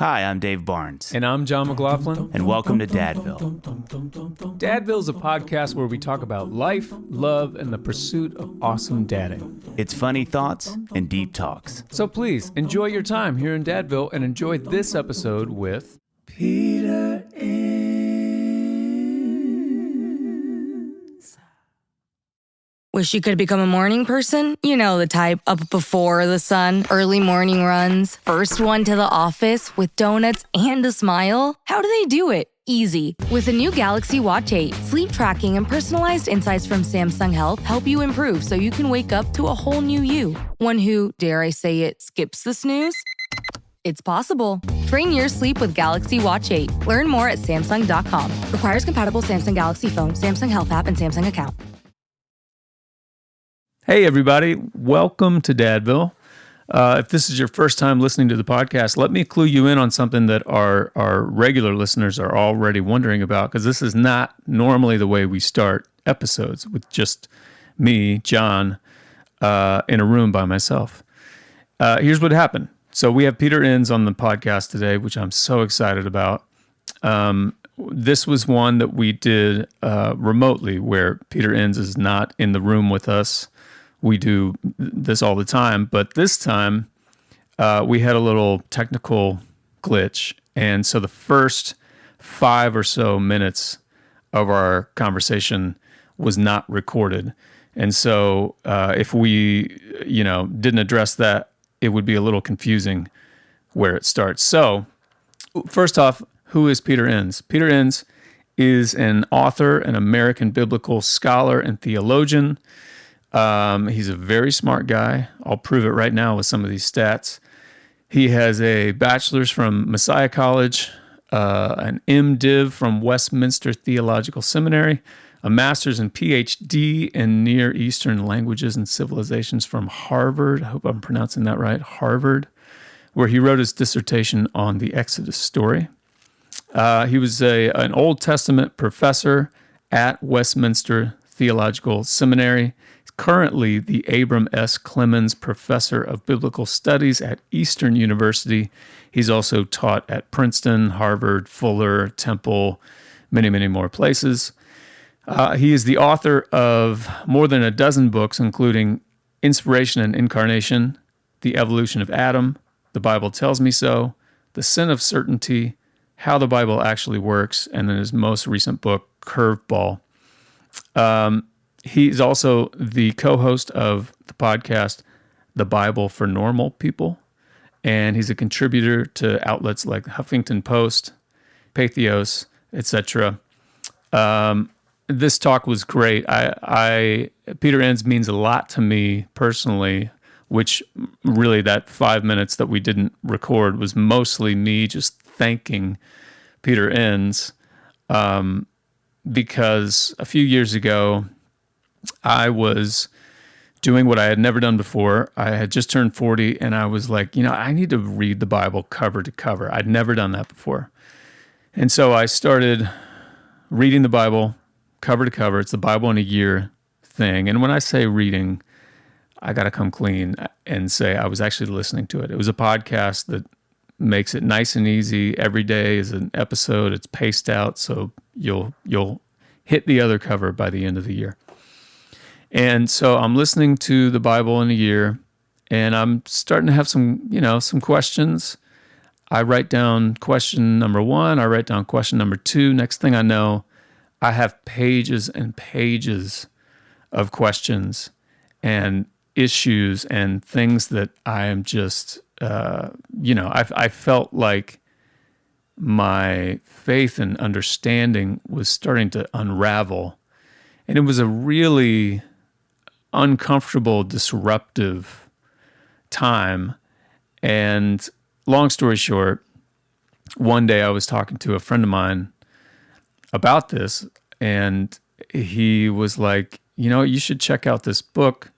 Hi, I'm Dave Barnes. And I'm John McLaughlin. And welcome to Dadville. Dadville is a podcast where we talk about life, love, and the pursuit of awesome dadding. It's funny thoughts and deep talks. So please, enjoy your time here in Dadville and enjoy this episode with Peter Enns. Wish you could become a morning person? You know the type, up before the sun, early morning runs, first one to the office with donuts and a smile. How do they do it? Easy. With the new Galaxy Watch 8, sleep tracking and personalized insights from Samsung Health help you improve so you can wake up to a whole new you. One who, dare I say it, skips the snooze? It's possible. Train your sleep with Galaxy Watch 8. Learn more at Samsung.com. Requires compatible Samsung Galaxy phone, Samsung Health app, and Samsung account. Hey, everybody. Welcome to Dadville. If this is your first time listening to the podcast, let me clue you in on something that our regular listeners are already wondering about, because this is not normally the way we start episodes, with just me, John, in a room by myself. Here's what happened. So we have Peter Enns on the podcast today, which I'm so excited about. This was one that we did remotely, where Peter Enns is not in the room with us. We do this all the time, but this time we had a little technical glitch. And so the first 5 or so minutes of our conversation was not recorded. And so if we, didn't address that, it would be a little confusing where it starts. So first off, who is Peter Enns? Peter Enns is an author, an American biblical scholar and theologian. He's a very smart guy. I'll prove it right now with some of these stats. He has a bachelor's from Messiah College, an MDiv from Westminster Theological Seminary, a master's and PhD in Near Eastern Languages and Civilizations from Harvard. I hope I'm pronouncing that right, Harvard, where he wrote his dissertation on the Exodus story. He was an Old Testament professor at Westminster Theological Seminary. Currently the Abram S. Clemens Professor of Biblical Studies at Eastern University. He's also taught at Princeton, Harvard, Fuller, Temple, many, many more places. He is the author of more than a dozen books, including Inspiration and Incarnation, The Evolution of Adam, The Bible Tells Me So, The Sin of Certainty, How the Bible Actually Works, and then his most recent book, Curveball. He's also the co-host of the podcast, The Bible for Normal People, and he's a contributor to outlets like Huffington Post, Pathos, etc. This talk was great. Peter Enns means a lot to me personally, which really that 5 minutes that we didn't record was mostly me just thanking Peter Enns, because a few years ago, I was doing what I had never done before. I had just turned 40, and I was like, I need to read the Bible cover to cover. I'd never done that before. And so I started reading the Bible cover to cover. It's the Bible in a year thing. And when I say reading, I got to come clean and say I was actually listening to it. It was a podcast that makes it nice and easy. Every day is an episode. It's paced out, so you'll hit the other cover by the end of the year. And so I'm listening to the Bible in a year, and I'm starting to have some questions. I write down question number 1. I write down question number 2. Next thing I know, I have pages and pages of questions and issues and things that I am just, I felt like my faith and understanding was starting to unravel. And it was a really uncomfortable, disruptive time. And long story short, one day I was talking to a friend of mine about this, and he was like, you should check out this book,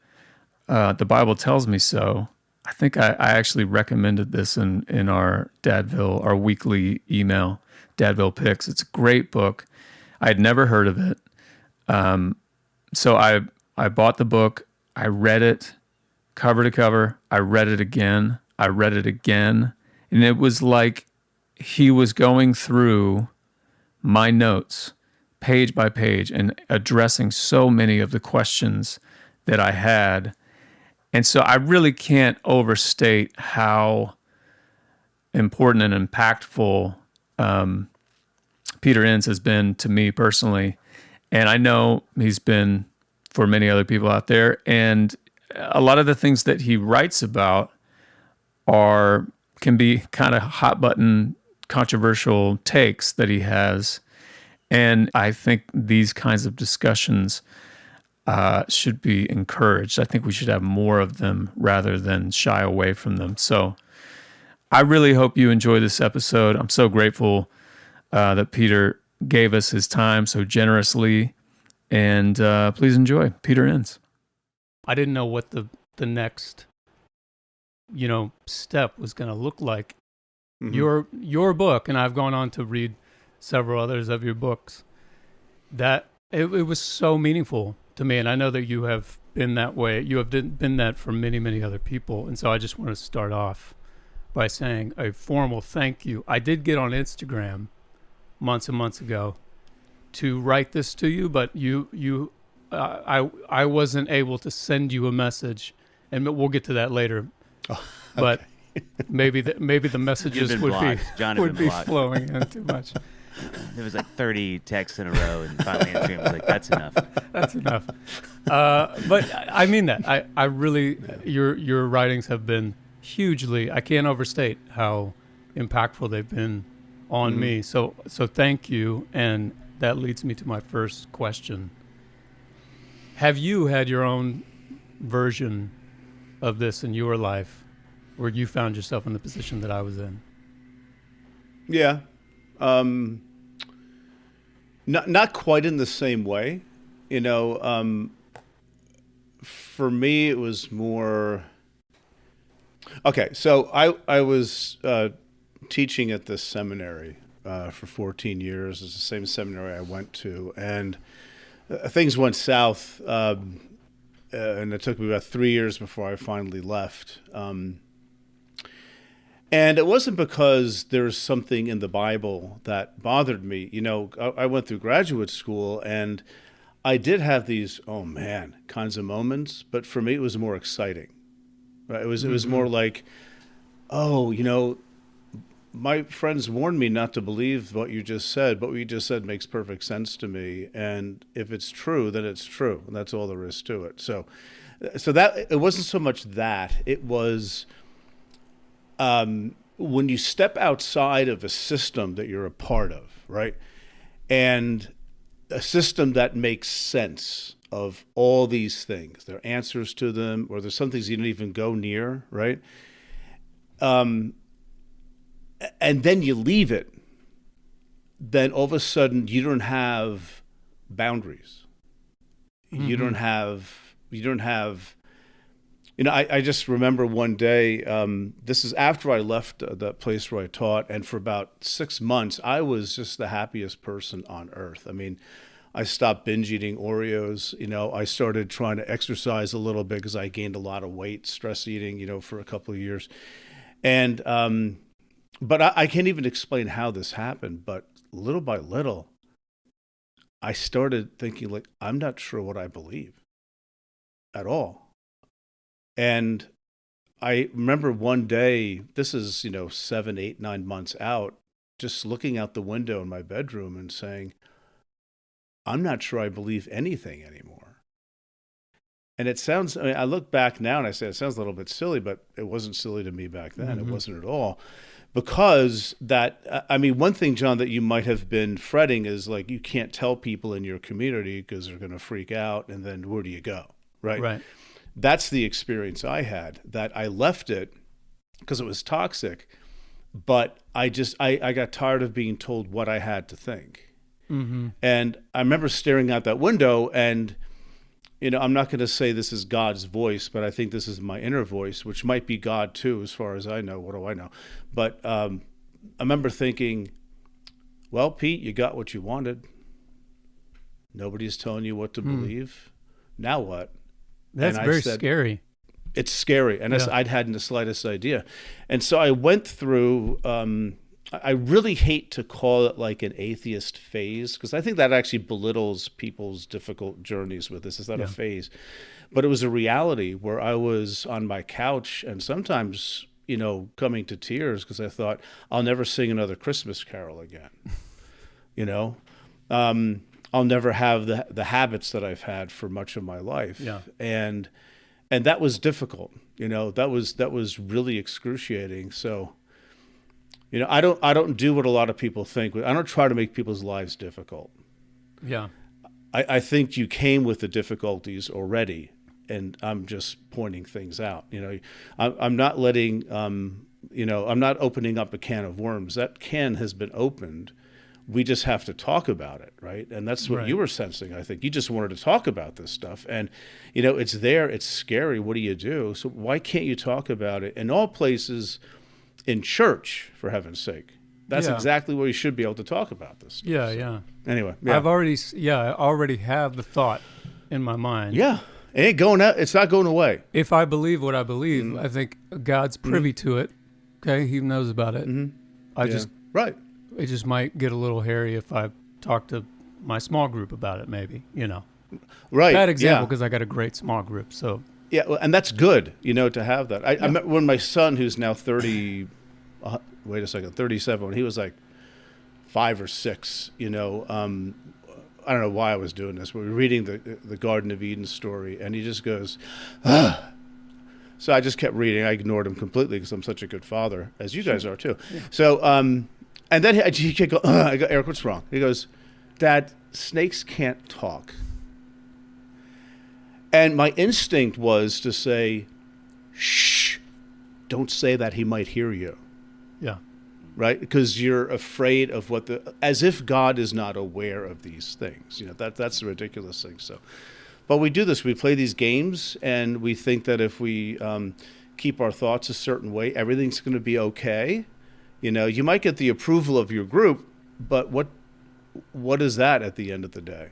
The Bible Tells Me So. I think I actually recommended this in our Dadville, our weekly email, Dadville Picks. It's a great book. I had never heard of it. So I bought the book. I read it cover to cover. I read it again. And it was like he was going through my notes page by page and addressing so many of the questions that I had. And so I really can't overstate how important and impactful Peter Enns has been to me personally. And I know he's been for many other people out there. And a lot of the things that he writes about can be kind of hot button controversial takes that he has. And I think these kinds of discussions should be encouraged. I think we should have more of them rather than shy away from them. So I really hope you enjoy this episode. I'm so grateful that Peter gave us his time so generously. And please enjoy Peter Enns. I didn't know what the next, step was going to look like. Mm-hmm. Your book, and I've gone on to read several others of your books, that it was so meaningful to me. And I know that you have been that way. You have been that for many, many other people. And so I just want to start off by saying a formal thank you. I did get on Instagram months and months ago to write this to you, but I wasn't able to send you a message, and we'll get to that later. Oh, okay. But maybe the messages would be flowing in too much. There was like 30 texts in a row, and finally Instagram was like, "That's enough." That's enough. But I mean that. I really your writings have been hugely. I can't overstate how impactful they've been on me. So thank you, and that leads me to my first question. Have you had your own version of this in your life where you found yourself in the position that I was in? Yeah. Not quite in the same way. For me, it was more... Okay, so I was teaching at this seminary for 14 years. It's the same seminary I went to, and things went south, and it took me about 3 years before I finally left. And it wasn't because there's something in the Bible that bothered me. I went through graduate school, and I did have these, oh man, kinds of moments, but for me it was more exciting. Right? It was more like, my friends warned me not to believe what you just said, but what you just said makes perfect sense to me. And if it's true, then it's true. And that's all there is to it. So that it wasn't so much that. It was when you step outside of a system that you're a part of, right? And a system that makes sense of all these things. There are answers to them, or there's some things you don't even go near, right? And then you leave it, then all of a sudden you don't have boundaries. Mm-hmm. You don't have, I just remember one day, this is after I left that place where I taught, and for about 6 months, I was just the happiest person on earth. I mean, I stopped binge eating Oreos. I started trying to exercise a little bit because I gained a lot of weight, stress eating, for a couple of years. And, but I can't even explain how this happened, but little by little, I started thinking, like, I'm not sure what I believe at all. And I remember one day, this is, 7, 8, 9 months out, just looking out the window in my bedroom and saying, I'm not sure I believe anything anymore. And it sounds, I look back now and I say, it sounds a little bit silly, but it wasn't silly to me back then. Mm-hmm. It wasn't at all. Because one thing, John, that you might have been fretting is like, you can't tell people in your community because they're going to freak out. And then where do you go? Right. That's the experience I had, that I left it because it was toxic, but I got tired of being told what I had to think. Mm-hmm. And I remember staring out that window and, I'm not going to say this is God's voice, but I think this is my inner voice, which might be God too, as far as I know. What do I know? But I remember thinking, well, Pete, you got what you wanted. Nobody's telling you what to believe. Now what? That's very scary. It's scary. And I hadn't the slightest idea. And so I went through, I really hate to call it like an atheist phase, because I think that actually belittles people's difficult journeys with this. It's not a phase, but it was a reality where I was on my couch and sometimes, coming to tears because I thought I'll never sing another Christmas carol again. I'll never have the habits that I've had for much of my life. Yeah. And that was difficult. That was really excruciating. So, I don't do what a lot of people think. I don't try to make people's lives difficult. Yeah. I think you came with the difficulties already, and I'm just pointing things out. I'm not letting, I'm not opening up a can of worms. That can has been opened. We just have to talk about it, right? And that's what you were sensing, I think. You just wanted to talk about this stuff. And, it's there. It's scary. What do you do? So why can't you talk about it in all places, in church, for heaven's sake? That's exactly where you should be able to talk about this stuff. Yeah, so. yeah. Anyway, I already have the thought in my mind. Yeah. It ain't going out. It's not going away. If I believe what I believe, I think God's privy to it. Okay, He knows about it. Right. It just might get a little hairy if I talk to my small group about it, maybe, Right. Bad example because I got a great small group. So yeah, and that's good, to have that. I remember when my son, who's now 37, when he was like 5 or 6, I don't know why I was doing this. We were reading the Garden of Eden story, and he just goes, ah. So I just kept reading. I ignored him completely because I'm such a good father, as you guys are too. Yeah. So, and then he could go, I go, Eric, what's wrong? He goes, Dad, snakes can't talk. And my instinct was to say, shh, don't say that, he might hear you. Yeah. Right? Because you're afraid of as if God is not aware of these things. That's a ridiculous thing. So, but we do this. We play these games, and we think that if we keep our thoughts a certain way, everything's going to be okay. You might get the approval of your group, but what is that at the end of the day?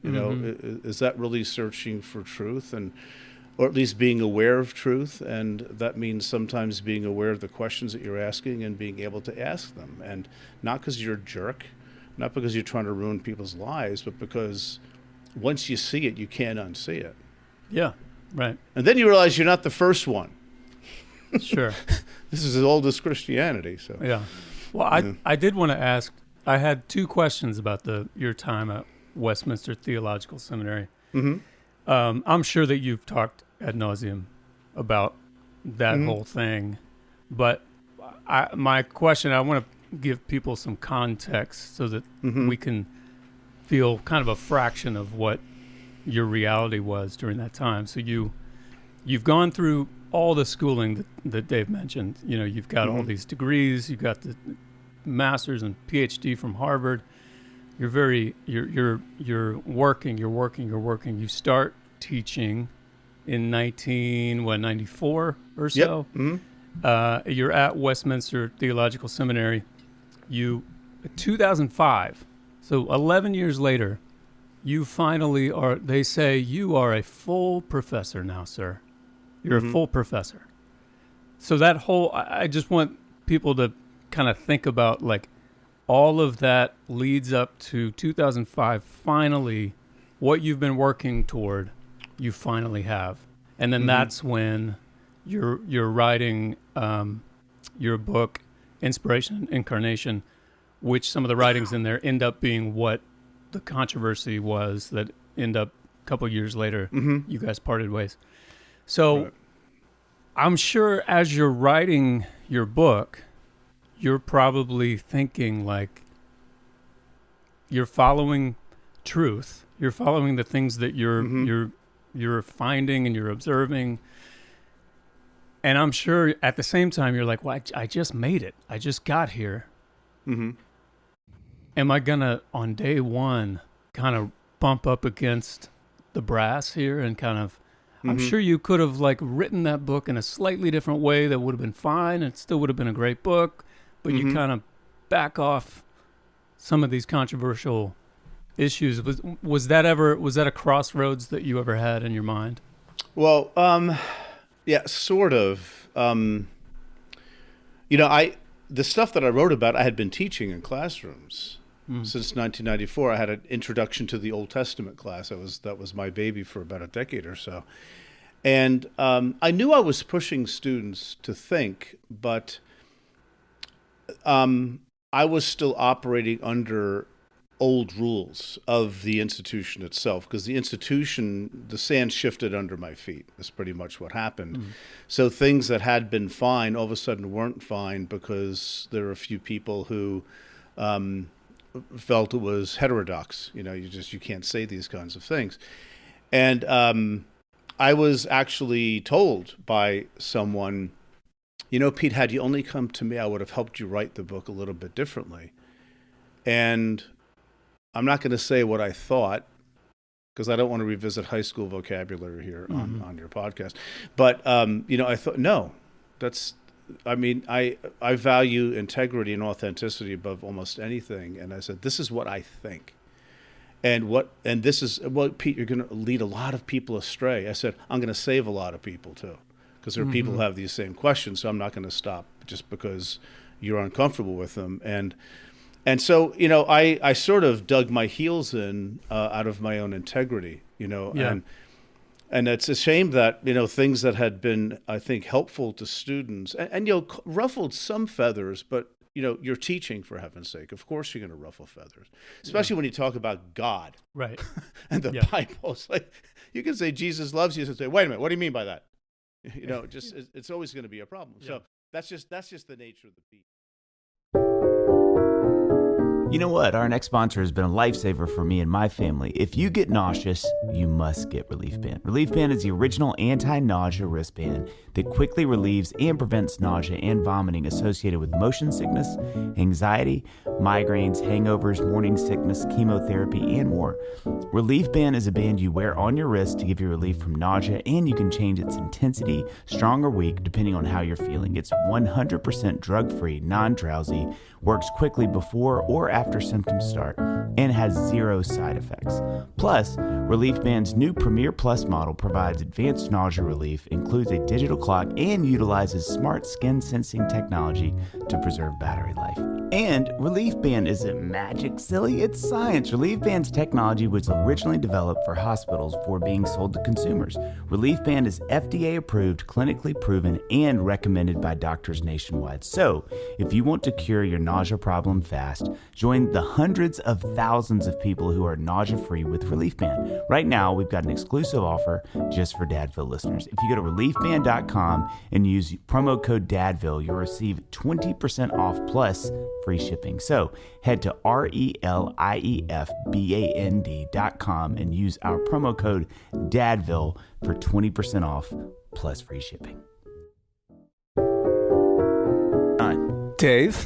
Is that really searching for truth, or at least being aware of truth? And that means sometimes being aware of the questions that you're asking and being able to ask them. And not because you're a jerk, not because you're trying to ruin people's lives, but because once you see it, you can't unsee it. Yeah, right. And then you realize you're not the first one. Sure. This is as old as Christianity. So yeah. Well, I did want to ask. I had 2 questions about your time at Westminster Theological Seminary. Mm-hmm. I'm sure that you've talked ad nauseum about that whole thing, but my question, I want to give people some context so that we can feel kind of a fraction of what your reality was during that time. So you've gone through all the schooling that Dave mentioned. You've got all these degrees. You've got the master's and PhD from Harvard. You're working. You start teaching in 1994 or so. Yep. Mm-hmm. You're at Westminster Theological Seminary. 2005. So 11 years later, you finally are. They say you are a full professor now, sir. You're a full professor. So that whole, I just want people to kind of think about like all of that leads up to 2005. Finally, what you've been working toward, you finally have. And then that's when you're writing your book, Inspiration and Incarnation, which some of the writings in there end up being what the controversy was that end up a couple years later, you guys parted ways. So I'm sure as you're writing your book, you're probably thinking like you're following truth. You're following the things that you're finding and you're observing. And I'm sure at the same time you're like, well, I just made it. I just got here. Am I gonna on day one kind of bump up against the brass here and kind of? I'm sure you could have like written that book in a slightly different way that would have been fine. It still would have been a great book, but you kind of back off some of these controversial issues. Was that a crossroads that you ever had in your mind? Well, yeah, sort of. the stuff that I wrote about, I had been teaching in classrooms since 1994. I had an introduction to the Old Testament class. That was my baby for about a decade or so. And I knew I was pushing students to think, but I was still operating under old rules of the institution itself, because the institution, the sand shifted under my feet. That's pretty much what happened. So things that had been fine all of a sudden weren't fine, because there were a few people who felt it was heterodox. You can't say these kinds of things. And I was actually told by someone, Pete, had you only come to me, I would have helped you write the book a little bit differently. And I'm not going to say what I thought, because I don't want to revisit high school vocabulary here on your podcast. But, I thought, no, I value integrity and authenticity above almost anything. And I said, this is what I think. And this is, Pete, you're going to lead a lot of people astray. I said, I'm going to save a lot of people too, because there are people who have these same questions. So I'm not going to stop just because you're uncomfortable with them. And so, I sort of dug my heels in out of my own integrity, and it's a shame that, things that had been, I think, helpful to students and ruffled some feathers, but, you're teaching, for heaven's sake. Of course you're going to ruffle feathers, especially when you talk about God. Right. And the Bible. It's like, you can say Jesus loves you and say, wait a minute, what do you mean by that? It's always going to be a problem. Yeah. So that's just the nature of the beast. You know what? Our next sponsor has been a lifesaver for me and my family. If you get nauseous, you must get Relief Band. Relief Band is the original anti-nausea wristband that quickly relieves and prevents nausea and vomiting associated with motion sickness, anxiety, migraines, hangovers, morning sickness, chemotherapy, and more. Relief Band is a band you wear on your wrist to give you relief from nausea, and you can change its intensity, strong or weak, depending on how you're feeling. It's 100% drug-free, non-drowsy, works quickly before or after symptoms start, and has 0 side effects. Plus, Relief Band's new Premier Plus model provides advanced nausea relief, includes a digital clock, and utilizes smart skin sensing technology to preserve battery life. And Relief Band isn't magic, silly, it's science. Relief Band's technology was originally developed for hospitals before being sold to consumers. Relief Band is FDA approved, clinically proven, and recommended by doctors nationwide. So, if you want to cure your nausea problem fast, join the hundreds of thousands of people who are nausea-free with Relief Band. Right now, we've got an exclusive offer just for Dadville listeners. If you go to reliefband.com and use promo code Dadville, you'll receive 20% off plus free shipping. So head to reliefband.com and use our promo code Dadville for 20% off plus free shipping. Dave?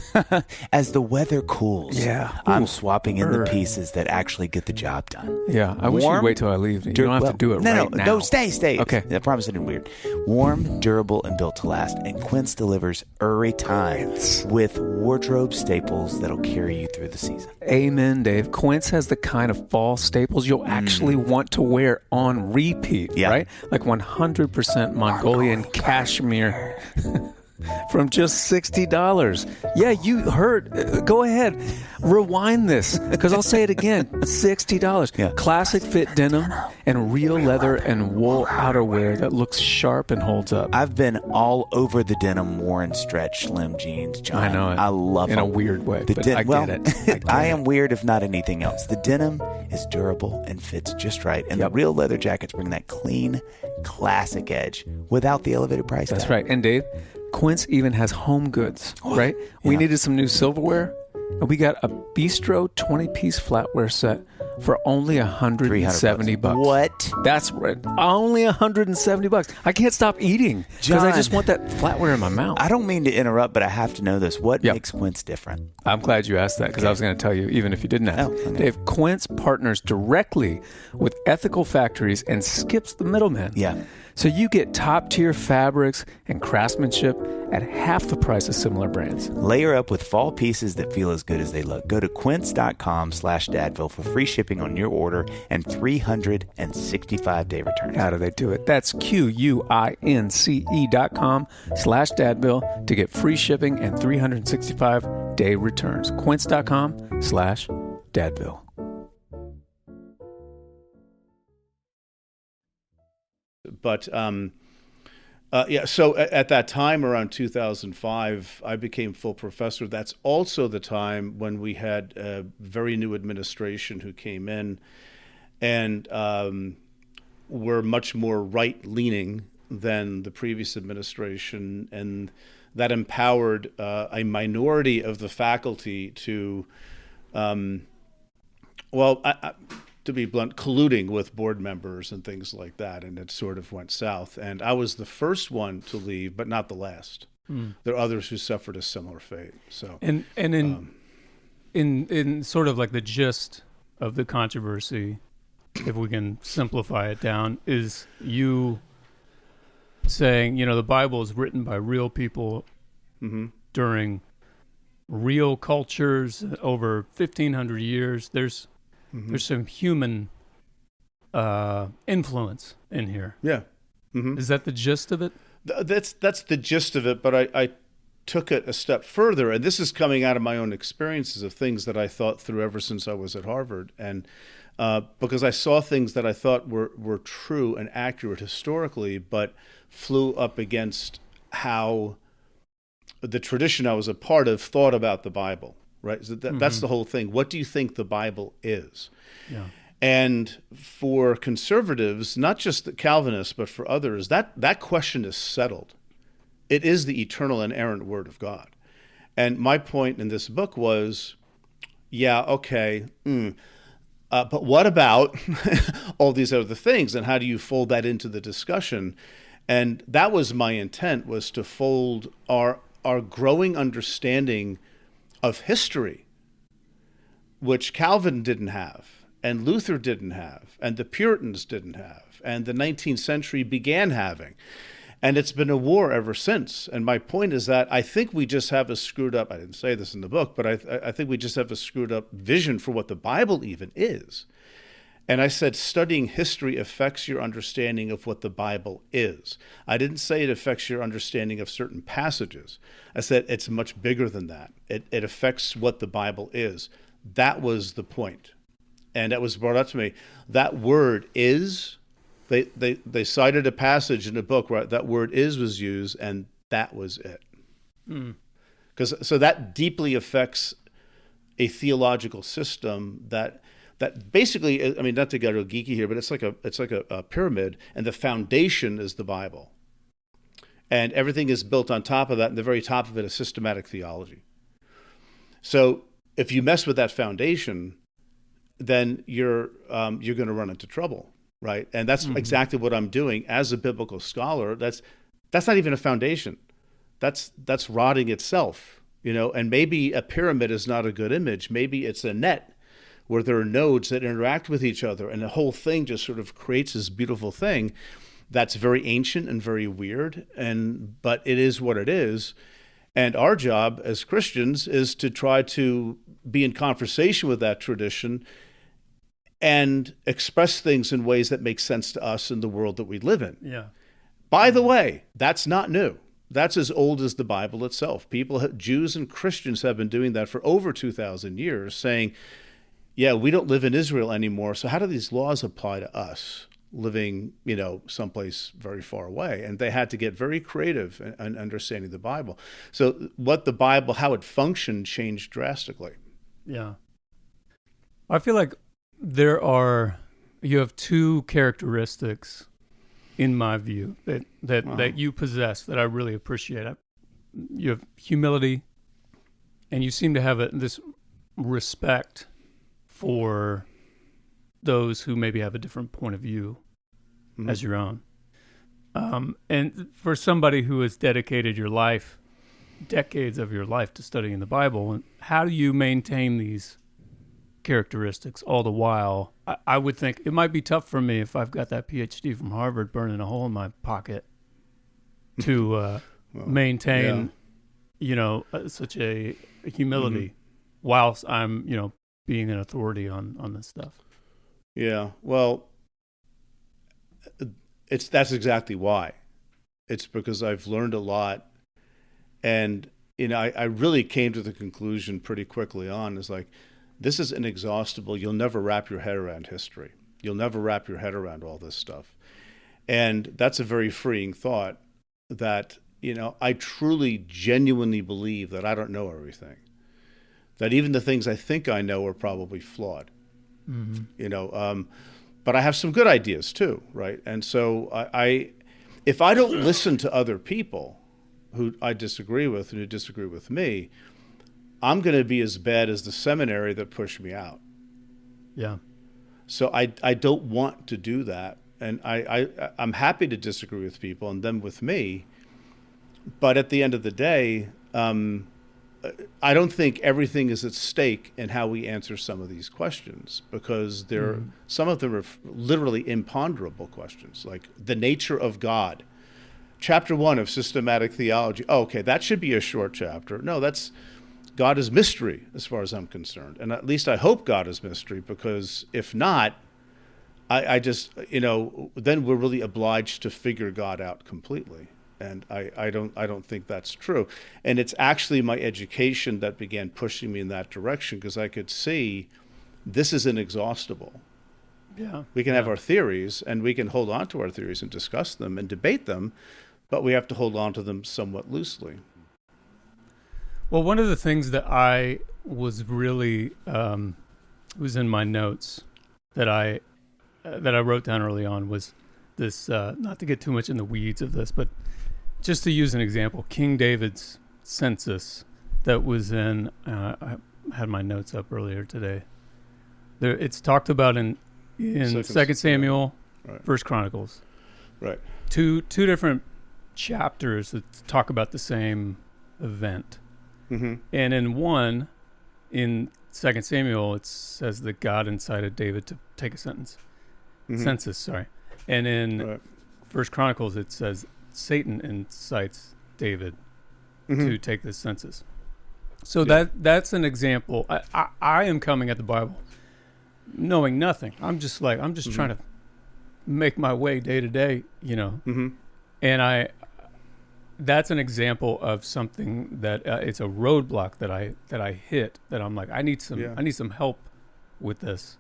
As the weather cools, I'm swapping in the pieces that actually get the job done. Yeah, I wish you'd wait till I leave. You don't have to do it right now. No, stay. Okay. I promise I didn't weird. Warm, durable, and built to last. And Quince delivers every time with wardrobe staples that'll carry you through the season. Amen, Dave. Quince has the kind of fall staples you'll actually want to wear on repeat, right? Like 100% Mongolian cashmere. From just $60. Yeah, you heard. Go ahead. Rewind this, because I'll say it again. $60. Yeah. Classic fit denim and real leather and wool outerwear that looks sharp and holds up. I've been all over the denim Warren stretch slim jeans, John. I know it. I love them. In a weird way, but I get it. I am weird if not anything else. The denim is durable and fits just right. And the real leather jackets bring that clean, classic edge without the elevated price tag. That's right. And Dave, Quince even has home goods, right? We needed some new silverware, and we got a Bistro 20-piece flatware set for only $170. What? That's right. Only $170. I can't stop eating because I just want that flatware in my mouth. I don't mean to interrupt, but I have to know this. What makes Quince different? I'm glad you asked that, because I was going to tell you even if you didn't ask. Dave, Quince partners directly with ethical factories and skips the middleman. Yeah. So you get top-tier fabrics and craftsmanship at half the price of similar brands. Layer up with fall pieces that feel as good as they look. Go to quince.com/dadville for free shipping on your order and 365-day returns. How do they do it? That's QUINCE.com/dadville to get free shipping and 365-day returns. Quince.com/dadville. But so at that time, around 2005, I became full professor. That's also the time when we had a very new administration who came in and were much more right-leaning than the previous administration, and that empowered a minority of the faculty to, to be blunt, colluding with board members and things like that, and it sort of went south. And I was the first one to leave, but not the last. There are others who suffered a similar fate. So, in sort of like the gist of the controversy, if we can simplify it down, is you saying, the Bible is written by real people during real cultures over 1,500 years. There's some human influence in here. Yeah. Is that the gist of it? That's the gist of it, but I took it a step further, and this is coming out of my own experiences of things that I thought through ever since I was at Harvard, and because I saw things that I thought were true and accurate historically, but flew up against how the tradition I was a part of thought about the Bible. Right, so that's the whole thing. What do you think the Bible is? Yeah. And for conservatives, not just the Calvinists, but for others, that question is settled. It is the eternal and inerrant Word of God. And my point in this book was, but what about all these other things, and how do you fold that into the discussion? And that was my intent, was to fold our growing understanding of history, which Calvin didn't have, and Luther didn't have, and the Puritans didn't have, and the 19th century began having. And it's been a war ever since. And my point is that I think we just have a screwed up, I didn't say this in the book, but I think we just have a screwed up vision for what the Bible even is. And I said, studying history affects your understanding of what the Bible is. I didn't say it affects your understanding of certain passages. I said it's much bigger than that. It affects what the Bible is. That was the point. And that was brought up to me. That word is, they cited a passage in the book where that word is was used, and that was it. So that deeply affects a theological system that basically, I mean, not to get real geeky here, but it's like a pyramid, and the foundation is the Bible. And everything is built on top of that, and the very top of it is systematic theology. So if you mess with that foundation, then you're going to run into trouble, right? And that's exactly what I'm doing as a biblical scholar. That's not even a foundation. That's rotting itself, and maybe a pyramid is not a good image. Maybe it's a net where there are nodes that interact with each other, and the whole thing just sort of creates this beautiful thing that's very ancient and very weird, but it is what it is. And our job as Christians is to try to be in conversation with that tradition and express things in ways that make sense to us in the world that we live in. Yeah. By the way, that's not new. That's as old as the Bible itself. Jews and Christians have been doing that for over 2,000 years, saying, yeah, we don't live in Israel anymore, so how do these laws apply to us living, someplace very far away? And they had to get very creative in understanding the Bible. So what the Bible, how it functioned, changed drastically. Yeah. I feel like you have two characteristics, in my view, that you possess that I really appreciate. You have humility, and you seem to have this respect for those who maybe have a different point of view as your own. And for somebody who has dedicated decades of your life to studying the Bible, how do you maintain these characteristics all the while. I would think it might be tough for me if I've got that PhD from Harvard burning a hole in my pocket to Well, maintain, such a humility whilst I'm, being an authority on this stuff. Yeah. Well, that's exactly why. It's because I've learned a lot, and I really came to the conclusion pretty quickly on is like, this is inexhaustible. You'll never wrap your head around history. You'll never wrap your head around all this stuff. And that's a very freeing thought that, I truly, genuinely believe that I don't know everything. That even the things I think I know are probably flawed. But I have some good ideas too, right? And so if I don't listen to other people who I disagree with and who disagree with me, I'm going to be as bad as the seminary that pushed me out. Yeah. So I don't want to do that. And I'm happy to disagree with people and them with me. But at the end of the day, I don't think everything is at stake in how we answer some of these questions, because some of them are literally imponderable questions, like the nature of God. Chapter 1 of systematic theology. Oh, okay, that should be a short chapter. No, God is mystery as far as I'm concerned. And at least I hope God is mystery, because if not, I just, then we're really obliged to figure God out completely. And I don't think that's true. And it's actually my education that began pushing me in that direction, because I could see this is inexhaustible. Yeah. We can have our theories, and we can hold on to our theories and discuss them and debate them, but we have to hold on to them somewhat loosely. Well, one of the things that I was really was in my notes that I wrote down early on was this, not to get too much in the weeds of this, but just to use an example, King David's census that was in, I had my notes up earlier today. It's talked about in 2 Samuel, right. 1 Chronicles. Right. Two different chapters that talk about the same event. Mm-hmm. And in one, in 2 Samuel, it says that God incited David to take a census. And in 1 Chronicles, it says Satan incites David to take this census. So that's an example. I am coming at the Bible knowing nothing. I'm just trying to make my way day to day, and that's an example of something that it's a roadblock that I hit, that I'm like, I need some help with this.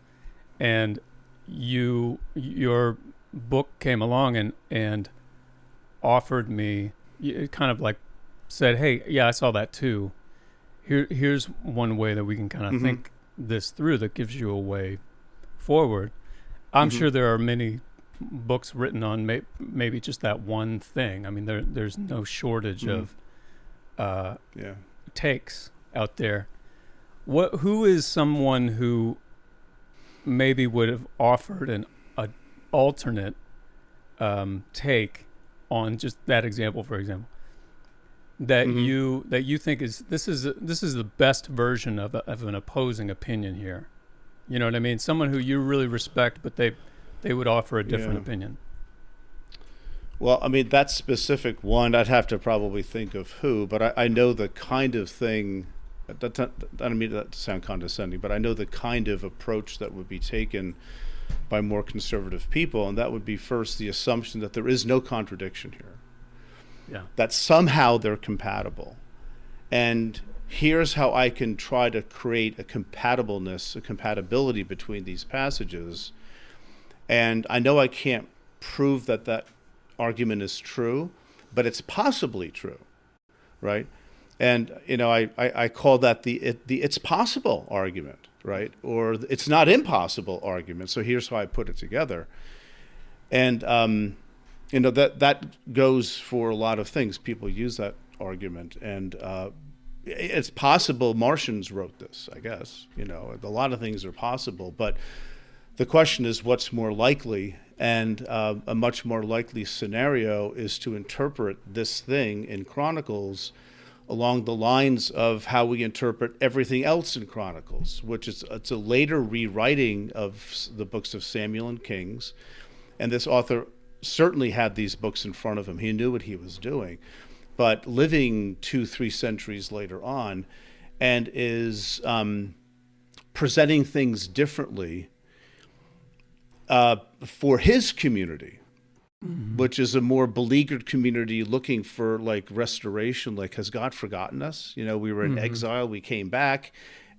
And your book came along and offered me, it kind of like said, hey, yeah, I saw that too. Here's one way that we can kind of think this through that gives you a way forward. I'm sure there are many books written on maybe just that one thing. I mean, there's no shortage of takes out there. Who is someone who maybe would have offered an alternate take on just that example, for example, that you think is this is the best version of an opposing opinion here? You know what I mean? Someone who you really respect, but they would offer a different opinion. Well, I mean, that specific one, I'd have to probably think of who, but I know the kind of thing, I don't mean that to sound condescending, but I know the kind of approach that would be taken by more conservative people, and that would be first the assumption that there is no contradiction here. Yeah. That somehow they're compatible. And here's how I can try to create a compatibility between these passages. And I know I can't prove that argument is true, but it's possibly true, right? And I call that the it's possible argument, right? Or it's not impossible argument. So here's how I put it together. And that goes for a lot of things. People use that argument, and it's possible Martians wrote this, I guess. A lot of things are possible, but the question is what's more likely, and a much more likely scenario is to interpret this thing in Chronicles along the lines of how we interpret everything else in Chronicles, which is it's a later rewriting of the books of Samuel and Kings. And this author certainly had these books in front of him. He knew what he was doing. But living 2-3 centuries later on, and is presenting things differently for his community, which is a more beleaguered community looking for like restoration. Like, has God forgotten us? You know, we were in exile, we came back,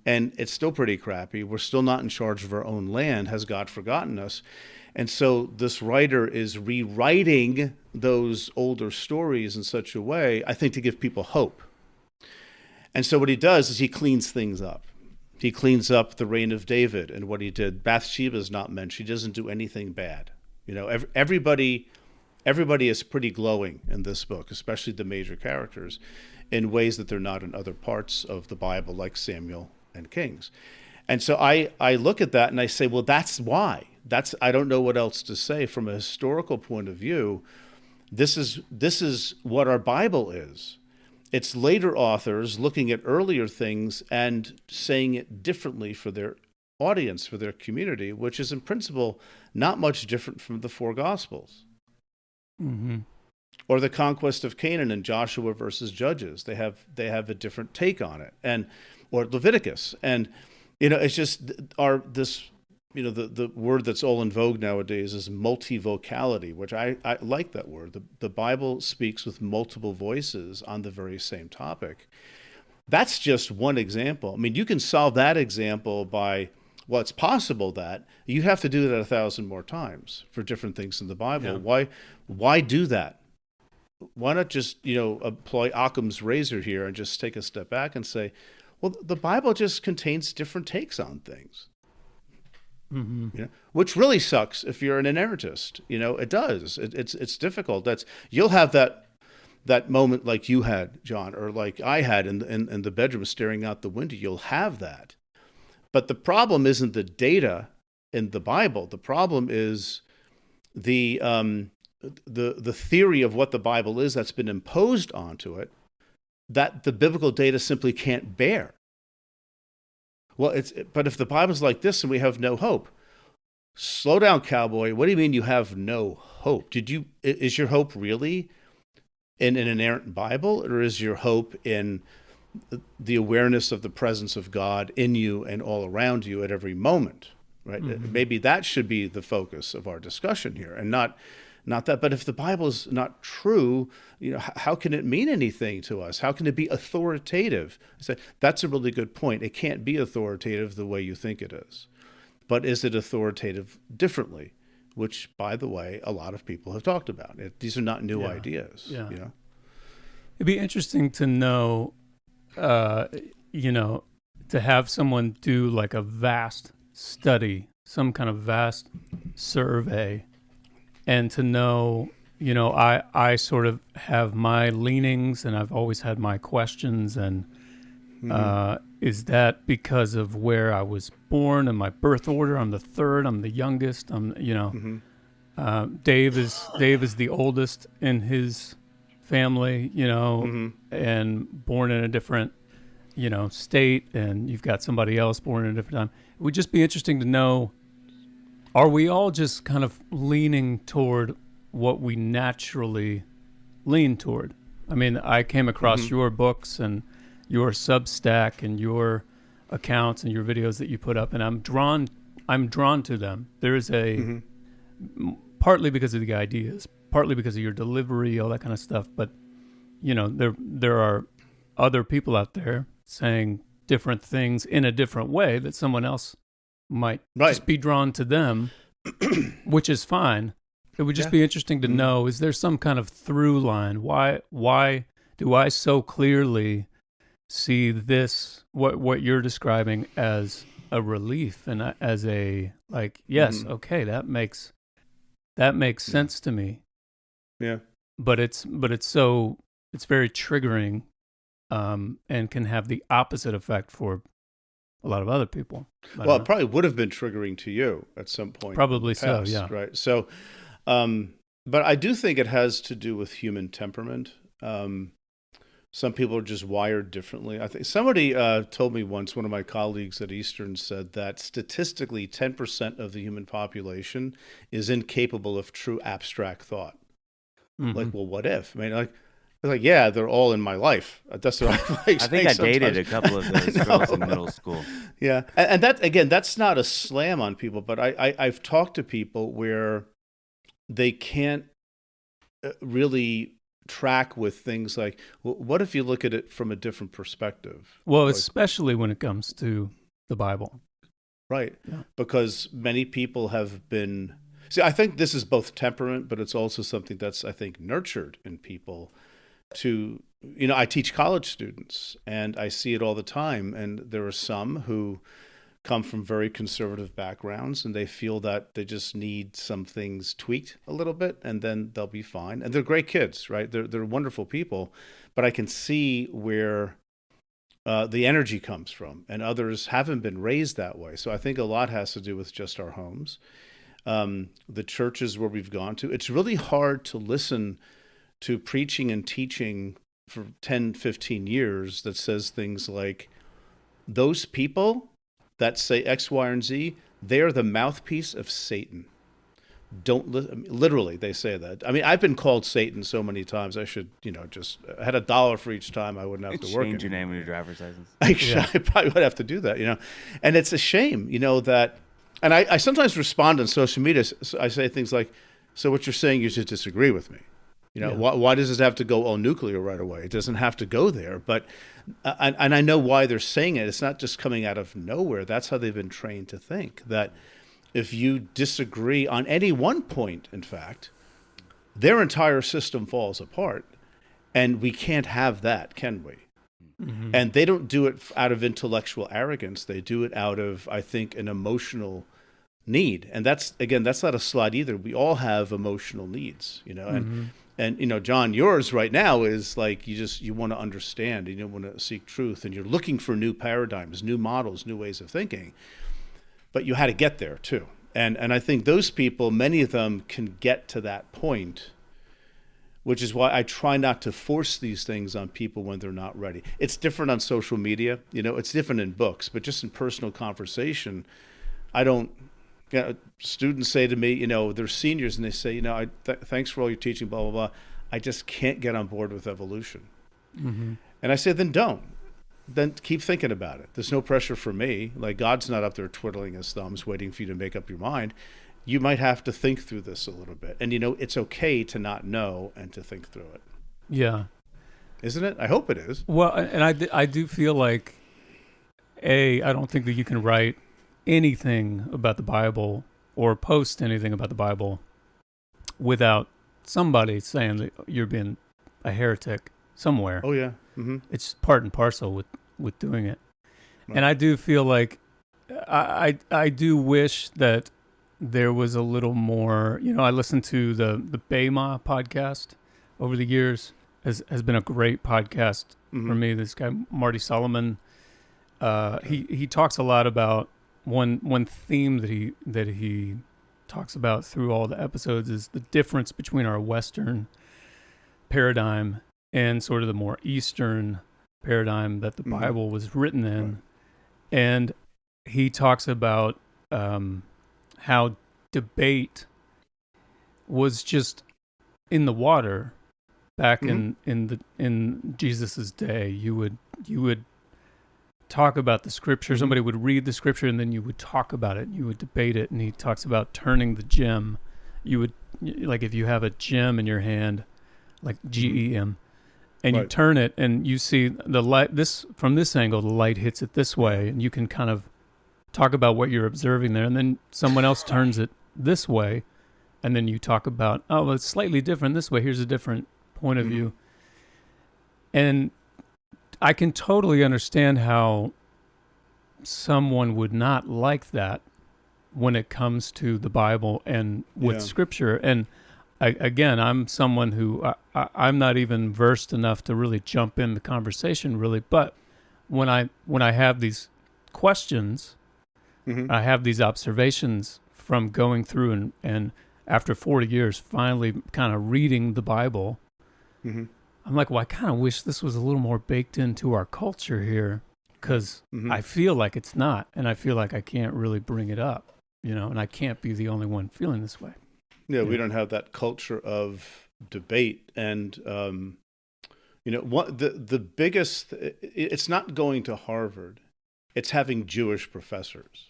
and it's still pretty crappy. We're still not in charge of our own land. Has God forgotten us? And so this writer is rewriting those older stories in such a way, I think, to give people hope. And so what he does is he cleans things up. He cleans up the reign of David and what he did. Bathsheba is not mentioned. She doesn't do anything bad. You know, everybody is pretty glowing in this book, especially the major characters, in ways that they're not in other parts of the Bible, like Samuel and Kings. And so I look at that and I say, well, that's why. I don't know what else to say from a historical point of view. This is what our Bible is. It's later authors looking at earlier things and saying it differently for their audience, for their community, which is in principle not much different from the four Gospels. Or the conquest of Canaan in Joshua versus Judges. They have a different take on it, or Leviticus. And you know, it's just the word that's all in vogue nowadays is multivocality, which I like that word. The Bible speaks with multiple voices on the very same topic. That's just one example. I mean, you can solve that example by, well, it's possible that you have to do that 1,000 more times for different things in the Bible. Yeah. Why do that? Why not just, employ Occam's razor here and just take a step back and say, well, the Bible just contains different takes on things. Which really sucks if you're an inerrantist. It does. It's difficult. You'll have that moment like you had, John, or like I had in the bedroom staring out the window. You'll have that. But the problem isn't the data in the Bible. The problem is the theory of what the Bible is that's been imposed onto it that the biblical data simply can't bear. Well, but if the Bible's like this and we have no hope, slow down, cowboy. What do you mean you have no hope? Is your hope really in an inerrant Bible, or is your hope in the awareness of the presence of God in you and all around you at every moment? Right? Maybe that should be the focus of our discussion here, and not that. But if the Bible is not true, how can it mean anything to us? How can it be authoritative? I said, that's a really good point. It can't be authoritative the way you think it is. But is it authoritative differently? Which, by the way, a lot of people have talked about. These are not new ideas. Yeah. It'd be interesting to know, to have someone do like a vast study, some kind of vast survey, and to know, I sort of have my leanings and I've always had my questions. And is that because of where I was born and my birth order? I'm the third, I'm the youngest, Dave is the oldest in his family, and born in a different, state, and you've got somebody else born in a different time. It would just be interesting to know, are we all just kind of leaning toward what we naturally lean toward? I mean, I came across your books and your Substack and your accounts and your videos that you put up, and I'm drawn to them. There is partly because of the ideas, partly because of your delivery, all that kind of stuff. But there are other people out there saying different things in a different way that someone else might just be drawn to them, which is fine. It would just be interesting to know, is there some kind of through line? Why do I so clearly see this, what you're describing, as a relief and as a, like, yes, okay, that makes sense to me. Yeah. But it's very triggering, and can have the opposite effect for a lot of other people. Well, it probably would have been triggering to you at some point. Probably past, so, yeah. Right. So, but I do think it has to do with human temperament. Some people are just wired differently. I think somebody told me once, one of my colleagues at Eastern said that statistically 10% of the human population is incapable of true abstract thought. Like, well, what if? I mean, like, yeah, they're all in my life. That's what I like. I think I dated sometimes. a couple of those girls in middle school. Yeah, and that, again, that's not a slam on people, but I've talked to people where they can't really track with things like, well, what if you look at it from a different perspective? Well, Like, especially when it comes to the Bible. right. Yeah. Because many people have been, see, I think this is both temperament, but it's also something that's, I think, nurtured in people to, I teach college students and I see it all the time. And there are some who come from very conservative backgrounds and they feel that they just need some things tweaked a little bit and then they'll be fine. And they're great kids, right? They're wonderful people, but I can see where the energy comes from, and others haven't been raised that way. So I think a lot has to do with just our homes, the churches where we've gone to. It's really hard to listen to preaching and teaching for 10, 15 years that says things like, those people that say X, Y, and Z, they are the mouthpiece of Satan. Literally, they say that. I mean, I've been called Satan so many times. I should, just I had $1 for each time. I wouldn't have to work. Change your name on your driver's license. I probably would have to do that, And it's a shame, that. And I sometimes respond on social media. So I say things like, "So what you're saying, you just disagree with me." Why does it have to go all nuclear right away? It doesn't have to go there. But and I know why they're saying it. It's not just coming out of nowhere. That's how they've been trained to think, that if you disagree on any one point, in fact, their entire system falls apart. And we can't have that, can we? Mm-hmm. And they don't do it out of intellectual arrogance. They do it out of, I think, an emotional need. And that's not a slight either. We all have emotional needs, Mm-hmm. And John, yours right now is like you want to understand, and you want to seek truth, and you're looking for new paradigms, new models, new ways of thinking. But you had to get there too. And I think those people, many of them can get to that point, which is why I try not to force these things on people when they're not ready. It's different on social media, it's different in books, but just in personal conversation, I don't. Students say to me, they're seniors, and they say, thanks for all your teaching, blah, blah, blah. I just can't get on board with evolution. Mm-hmm. And I say, then don't. Then keep thinking about it. There's no pressure for me. Like, God's not up there twiddling his thumbs, waiting for you to make up your mind. You might have to think through this a little bit. And, it's okay to not know and to think through it. Yeah. Isn't it? I hope it is. Well, and I do feel like, I don't think that you can write anything about the Bible or post anything about the Bible without somebody saying that you're being a heretic somewhere. Oh, yeah. Mm-hmm. It's part and parcel with doing it. Right. And I do feel like I do wish that there was a little more, I listened to the Bema podcast over the years, has been a great podcast for me. This guy, Marty Solomon, he talks a lot about one theme that he talks about through all the episodes is the difference between our Western paradigm and sort of the more Eastern paradigm that the Bible was written in. Right. And he talks about how debate was just in the water back in Jesus's day. You would talk about the scripture. Somebody would read the scripture and then you would talk about it. You would debate it. And he talks about turning the gem. You would, like, if you have a gem in your hand, like GEM, and you turn it and you see the light, from this angle, the light hits it this way, and you can kind of talk about what you're observing there. And then someone else turns it this way, and then you talk about, oh, well, it's slightly different this way. Here's a different point of view. And I can totally understand how someone would not like that when it comes to the Bible and with Scripture. And I'm someone who I'm not even versed enough to really jump in the conversation, really. But when I have these questions, I have these observations from going through and after 40 years, finally kind of reading the Bible. I'm like, well, I kind of wish this was a little more baked into our culture here, because Mm-hmm. I feel like it's not, and I feel like I can't really bring it up, and I can't be the only one feeling this way. Yeah, we don't have that culture of debate, and the biggest. It's not going to Harvard; it's having Jewish professors,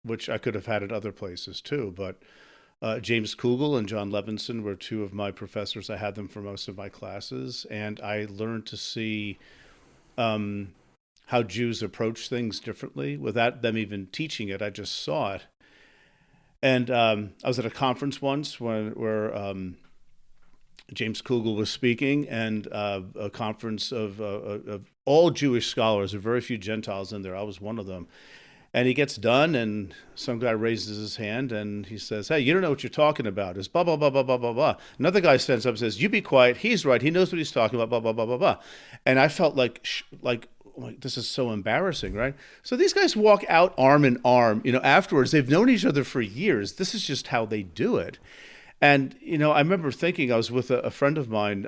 which I could have had at other places too. But James Kugel and John Levinson were two of my professors. I had them for most of my classes, and I learned to see how Jews approach things differently without them even teaching it. I just saw it. And I was at a conference once where James Kugel was speaking, and a conference of all Jewish scholars, there were very few Gentiles in there. I was one of them. And he gets done, and some guy raises his hand, and he says, "Hey, you don't know what you're talking about. It's blah, blah, blah, blah, blah, blah, blah." Another guy stands up and says, "You be quiet. He's right. He knows what he's talking about, blah, blah, blah, blah, blah." And I felt like this is so embarrassing, right? So these guys walk out arm in arm, afterwards. They've known each other for years. This is just how they do it. And, I remember thinking, I was with a friend of mine,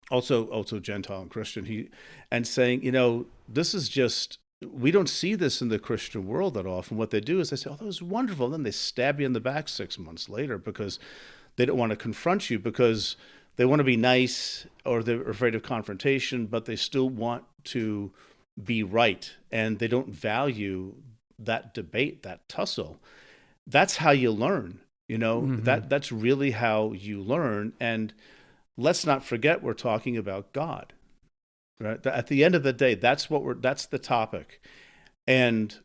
also Gentile and Christian, and saying, this is just, we don't see this in the Christian world that often. What they do is they say, "Oh, that was wonderful." And then they stab you in the back 6 months later because they don't want to confront you, because they want to be nice, or they're afraid of confrontation, but they still want to be right. And they don't value that debate, that tussle. That's how you learn, that's really how you learn. And let's not forget, we're talking about God. Right? At the end of the day, that's the topic. And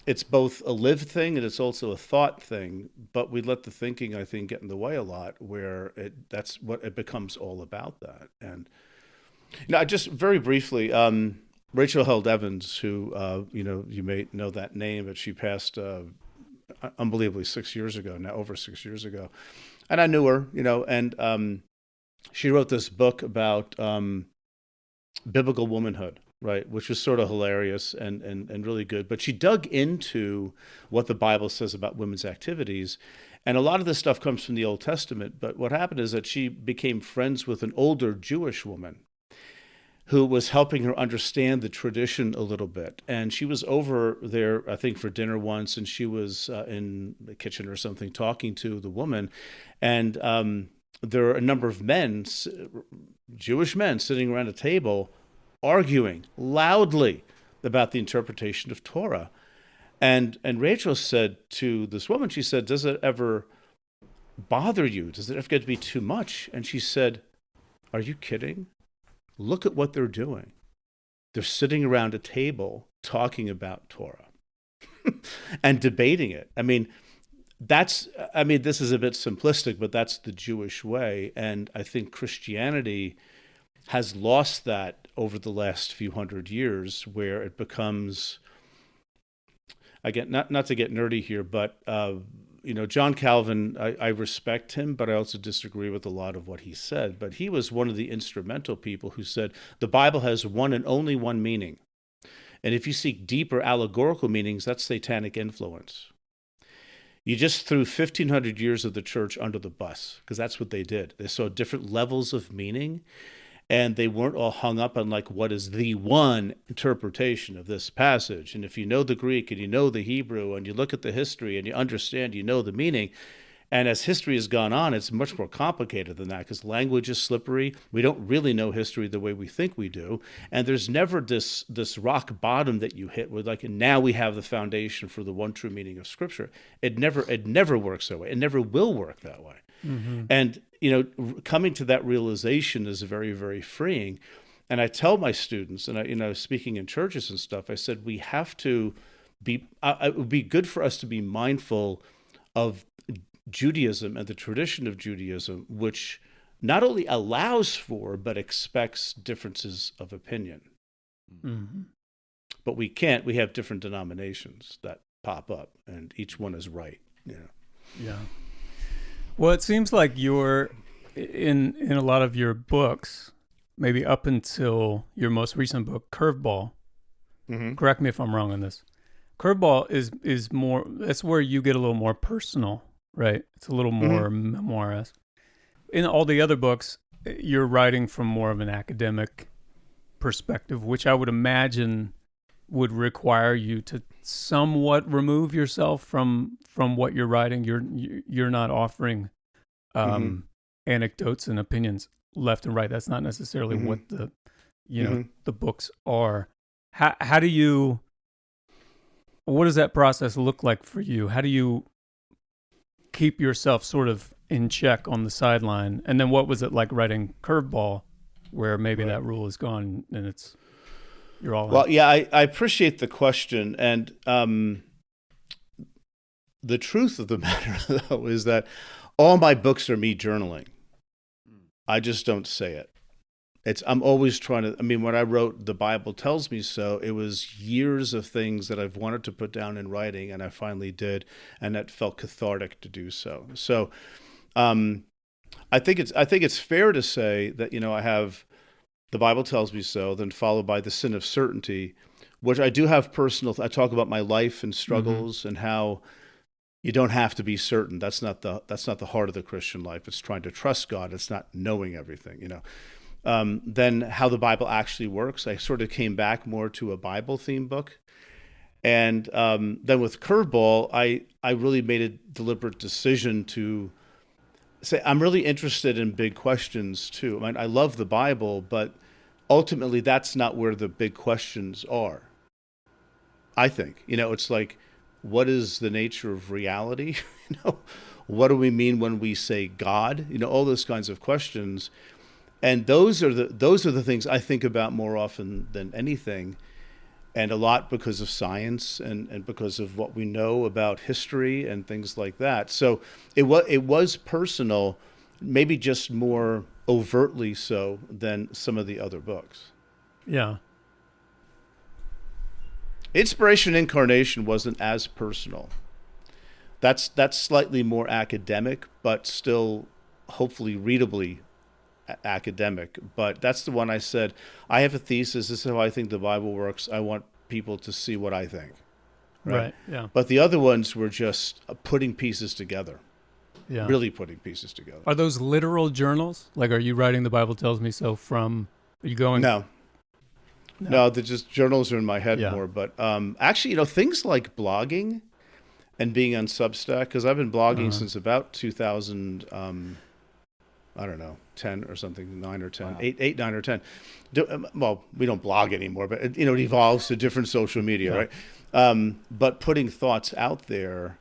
it's both a lived thing and it's also a thought thing, but we let the thinking, I think, get in the way a lot, where that's what it becomes all about, that. And just very briefly, Rachel Held Evans, who you may know that name, but she passed unbelievably 6 years ago, now over 6 years ago. And I knew her, and she wrote this book about biblical womanhood, right, which was sort of hilarious and really good. But she dug into what the Bible says about women's activities. And a lot of this stuff comes from the Old Testament. But what happened is that she became friends with an older Jewish woman who was helping her understand the tradition a little bit. And she was over there, I think, for dinner once, and she was in the kitchen or something talking to the woman. And there are a number of men, Jewish men, sitting around a table arguing loudly about the interpretation of Torah. And Rachel said to this woman, she said, "Does it ever bother you? Does it ever get to be too much?" And she said, "Are you kidding? Look at what they're doing. They're sitting around a table talking about Torah and debating it." This is a bit simplistic, but that's the Jewish way. And I think Christianity has lost that over the last few hundred years, where it becomes, again, not to get nerdy here, but John Calvin, I respect him, but I also disagree with a lot of what he said. But he was one of the instrumental people who said the Bible has one and only one meaning. And if you seek deeper allegorical meanings, that's satanic influence. You just threw 1,500 years of the church under the bus, because that's what they did. They saw different levels of meaning, and they weren't all hung up on what is the one interpretation of this passage. And if you know the Greek and you know the Hebrew and you look at the history and you understand, you know the meaning. And as history has gone on, it's much more complicated than that, because language is slippery. We don't really know history the way we think we do. And there's never this rock bottom that you hit with, and now we have the foundation for the one true meaning of Scripture. It never works that way. It never will work that way. Mm-hmm. And, coming to that realization is very, very freeing. And I tell my students, and speaking in churches and stuff, I said, we have to be, it would be good for us to be mindful of Judaism and the tradition of Judaism, which not only allows for, but expects differences of opinion. Mm-hmm. But we can't. We have different denominations that pop up, and each one is right. Yeah. Well, it seems like you're in a lot of your books, maybe up until your most recent book, Curveball. Mm-hmm. Correct me if I'm wrong on this. Curveball is more. That's where you get a little more personal. Right. It's a little more memoir-esque. In all the other books, you're writing from more of an academic perspective, which I would imagine would require you to somewhat remove yourself from what you're writing. You're not offering anecdotes and opinions left and right. That's not necessarily what the the books are. How do you? What does that process look like for you? How do you keep yourself sort of in check on the sideline? And then what was it like writing Curveball, where maybe that rule is gone and you're all well in? yeah I appreciate the question, and the truth of the matter though is that all my books are me journaling. I just don't say it. I'm always trying to, when I wrote The Bible Tells Me So, it was years of things that I've wanted to put down in writing, and I finally did, and that felt cathartic to do so. So I think it's fair to say that, I have The Bible Tells Me So, then followed by The Sin of Certainty, which I do have I talk about my life and struggles and how you don't have to be certain. That's not the heart of the Christian life. It's trying to trust God. It's not knowing everything, Then how the Bible actually works. I sort of came back more to a Bible-themed book. And then with Curveball, I really made a deliberate decision to say, I'm really interested in big questions too. I love the Bible, but ultimately that's not where the big questions are. I think, it's like, what is the nature of reality? What do we mean when we say God? All those kinds of questions. And those are the things I think about more often than anything, and a lot because of science and because of what we know about history and things like that. So it was personal, maybe just more overtly so than some of the other books. Yeah. Inspiration Incarnation wasn't as personal. That's slightly more academic, but still hopefully readably academic. But that's the one I said, I have a thesis, this is how I think the Bible works, I want people to see what I think. Right, yeah. But the other ones were just putting pieces together. Yeah. Really putting pieces together. Are those literal journals? Like, are you writing The Bible Tells Me So are you going? No, they're just journals are in my head Yeah. more. But actually, things like blogging and being on Substack, because I've been blogging since about 2000, I don't know, 10 or something, 9 or 10, 8, 9 or 10. Well, we don't blog anymore, but it evolves to different social media, right? But putting thoughts out there,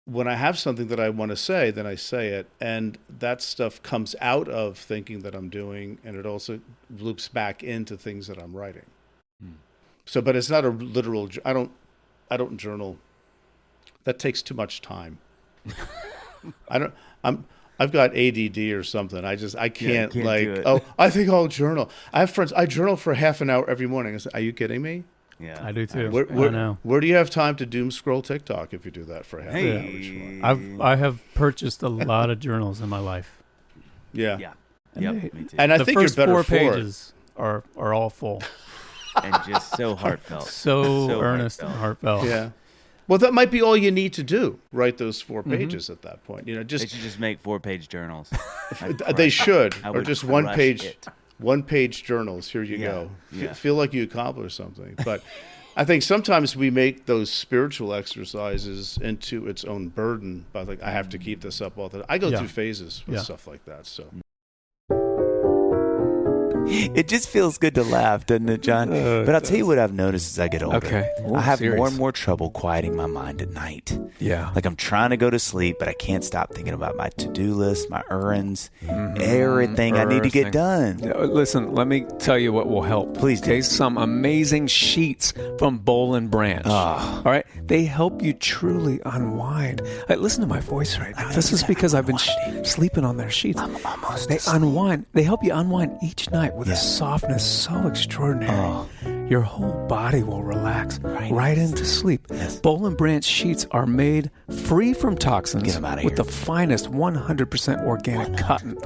when I have something that I want to say, then I say it. And that stuff comes out of thinking that I'm doing, and it also loops back into things that I'm writing. So, but it's not a literal, I don't journal. That takes too much time. I've got ADD or something. I can't do like, it. I think I'll journal. I have friends, I journal for half an hour every morning. I say, are you kidding me? Yeah, I do too. Where, I know. Where do you have time to doom scroll TikTok if you do that for half an hour each morning? I have purchased a lot of journals in my life. Yeah. Yep, me too. And I The think you're first better 4 for it. pages are all full. And just so heartfelt. So earnest and heartfelt. Yeah. Well, that might be all you need to do. Write those 4 pages at that point. They should just make 4-page journals. They should, I or would just crush one page journals. Here you Yeah, go. yeah. Feel like you accomplished something. But I think sometimes we make those spiritual exercises into its own burden by like, I have to keep this up all the time. I go through phases with stuff like that. So. It just feels good to laugh, doesn't it, John? But I'll tell you what I've noticed as I get older. Okay. I have more and more trouble quieting my mind at night. Yeah. Like I'm trying to go to sleep, but I can't stop thinking about my to-do list, my errands, everything I need to get done. Listen, let me tell you what will help. Please do. Okay, some amazing sheets from Boll and Branch. All right, they help you truly unwind. Hey, listen to my voice right now. This is because I've been sleeping on their sheets. They unwind. They help you unwind each night with a softness so extraordinary. your whole body will relax right into sleep. Yes. Boll and Branch sheets are made free from toxins Get 'em outta with here. the finest 100% organic cotton.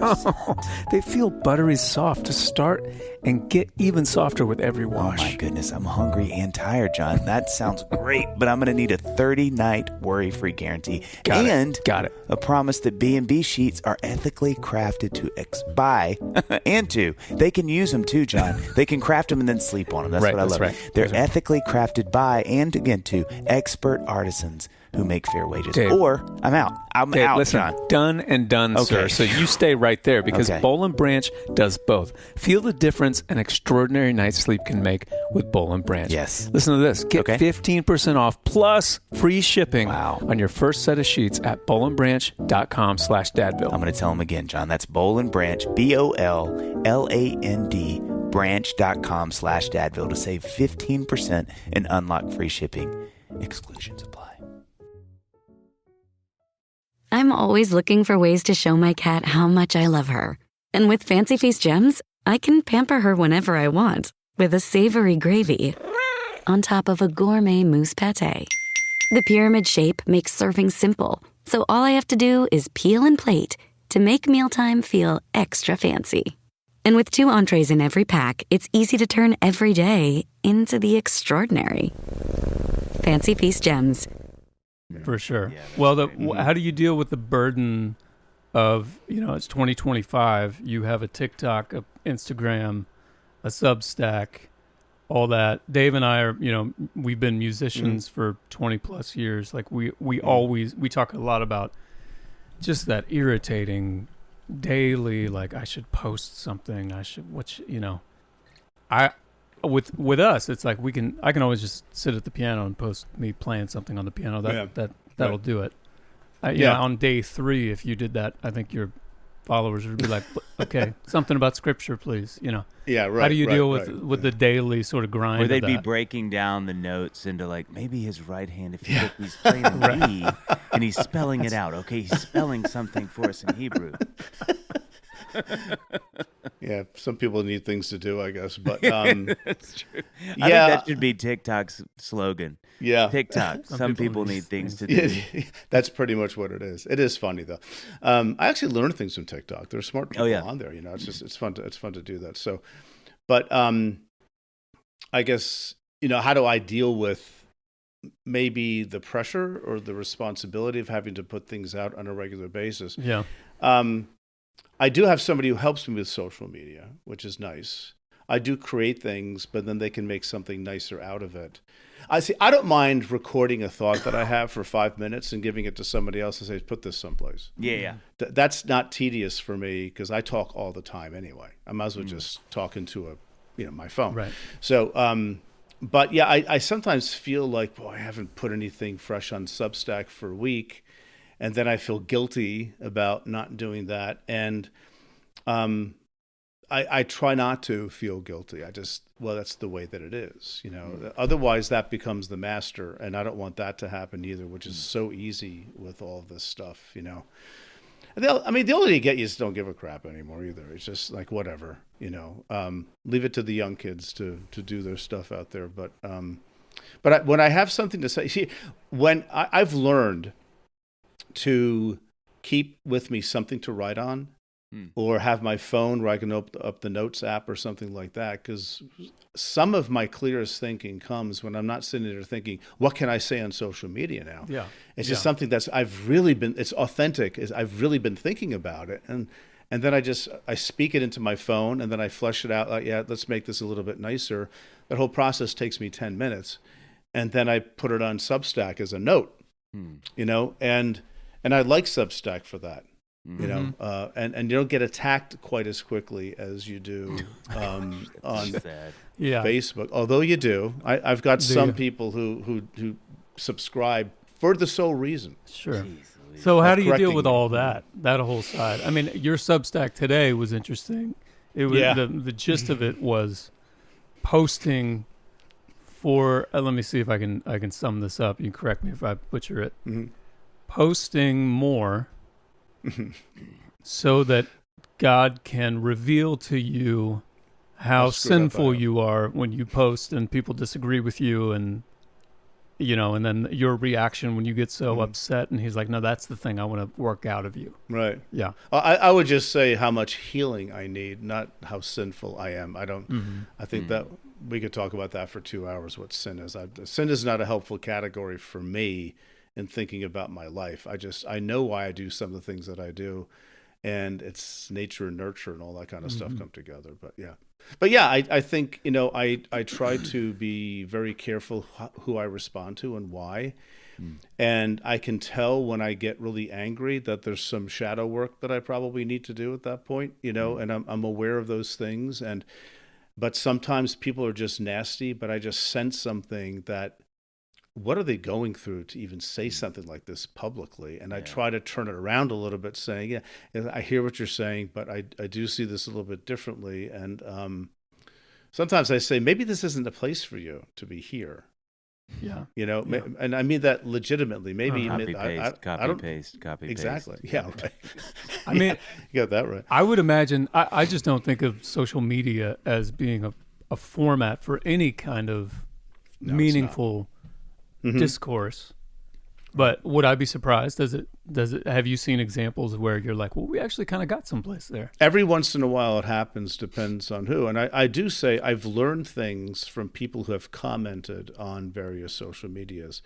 They feel buttery soft to start and get even softer with every Oh wash. my goodness, I'm hungry and tired, John. That sounds great, but I'm going to need a 30-night worry-free guarantee Got and it. a promise that B&B sheets are ethically crafted to buy and to. They can use them too, John. They can craft them and then sleep on them. That's Right, what I that's love. right. They're That's right. ethically crafted by and again to expert artisans who make fair wages. Dave. Or I'm out. I'm Dave, out, listen, John. done and done, Okay. sir. So you stay right there because Okay. Boll and Branch does both. Feel the difference an extraordinary night's sleep can make with Boll and Branch. Yes. Listen to this. Get Okay. 15% off plus free shipping Wow. on your first set of sheets at bollandbranch.com/dadville. I'm going to tell them again, John. That's Boll and Branch, BOLLAND, branch.com/dadville to save 15% and unlock free shipping. Exclusions apply. I'm always looking for ways to show my cat how much I love her. And with Fancy Feast gems, I can pamper her whenever I want with a savory gravy on top of a gourmet mousse pâté. The pyramid shape makes serving simple, so all I have to do is peel and plate to make mealtime feel extra fancy. And with 2 entrees in every pack, it's easy to turn every day into the extraordinary. Fancy Feast gems. For sure. Well, how do you deal with the burden of, it's 2025, you have a TikTok, a Instagram, a Substack, all that. Dave and I are, we've been musicians for 20 plus years. Like we talk a lot about just that irritating daily, like I should post something. With us, it's like I can always just sit at the piano and post me playing something on the piano. That'll do it. On day 3, if you did that, I think your followers would be like, okay, something about scripture, please. Yeah, right. How do you deal with right. the daily sort of grind? Or they'd of be that? breaking down the notes into like maybe his right hand, if you look, he's playing a B and he's spelling it out. Okay, he's spelling something for us in Hebrew. Yeah, some people need things to do, I guess. But That's true. I think yeah, that should be TikTok's slogan. yeah, TikTok. Some people need things to do. Yeah, that's pretty much what it is. It is funny though. I actually learned things from TikTok. There's smart people on there. It's fun to do that. So, but I guess how do I deal with maybe the pressure or the responsibility of having to put things out on a regular basis? Yeah. I do have somebody who helps me with social media, which is nice. I do create things, but then they can make something nicer out of it. I don't mind recording a thought that I have for 5 minutes and giving it to somebody else and say, put this someplace. Yeah. That's not tedious for me because I talk all the time anyway. I might as well just talk into my phone. Right. So, but yeah, I sometimes feel like, boy, I haven't put anything fresh on Substack for a week. And then I feel guilty about not doing that. And I try not to feel guilty. That's the way that it is. Otherwise that becomes the master. And I don't want that to happen either, which is so easy with all of this stuff, And the older you get, you just don't give a crap anymore either. It's just like, whatever, leave it to the young kids to do their stuff out there. But when I have something to say, when I've learned to keep with me something to write on or have my phone where I can open up the notes app or something like that. Because some of my clearest thinking comes when I'm not sitting there thinking, what can I say on social media now? Yeah. It's just something it's authentic. I've really been thinking about it. And then I speak it into my phone and then I flesh it out like, let's make this a little bit nicer. That whole process takes me 10 minutes. And then I put it on Substack as a note, and I like Substack for that, and you don't get attacked quite as quickly as you do on Facebook. Although you do, I've got some people who subscribe for the sole reason. Sure. So how do you deal with correcting all that whole side? I mean, your Substack today was interesting. It was the gist of it was posting for. Let me see if I can sum this up. You can correct me if I butcher it. Mm-hmm. Posting more so that God can reveal to you how screwed up I sinful am. you are when you post and people disagree with you, and and then your reaction when you get so upset, and he's like, no, that's the thing I want to work out of you. Right. Yeah. I would just say how much healing I need, not how sinful I am. I don't. I think that we could talk about that for 2 hours. What sin is? Sin is not a helpful category for me in thinking about my life. I know why I do some of the things that I do, and it's nature and nurture and all that kind of stuff come together. But yeah, I think I try to be very careful who I respond to and why. And I can tell when I get really angry that there's some shadow work that I probably need to do at that point, and I'm aware of those things. But sometimes people are just nasty, but I just sense something that, what are they going through to even say something like this publicly? And I try to turn it around a little bit, saying, yeah, I hear what you're saying, but I do see this a little bit differently. And sometimes I say, maybe this isn't a place for you to be here. Yeah. And I mean that legitimately. Maybe Copy I paste. exactly. Yeah, right. I mean, you got that right. I would imagine, I just don't think of social media as being a format for any kind of meaningful discourse. But would I be surprised? Does it? Have you seen examples where you're like, well, we actually kind of got someplace there? Every once in a while it happens, depends on who. And I do say I've learned things from people who have commented on various social medias.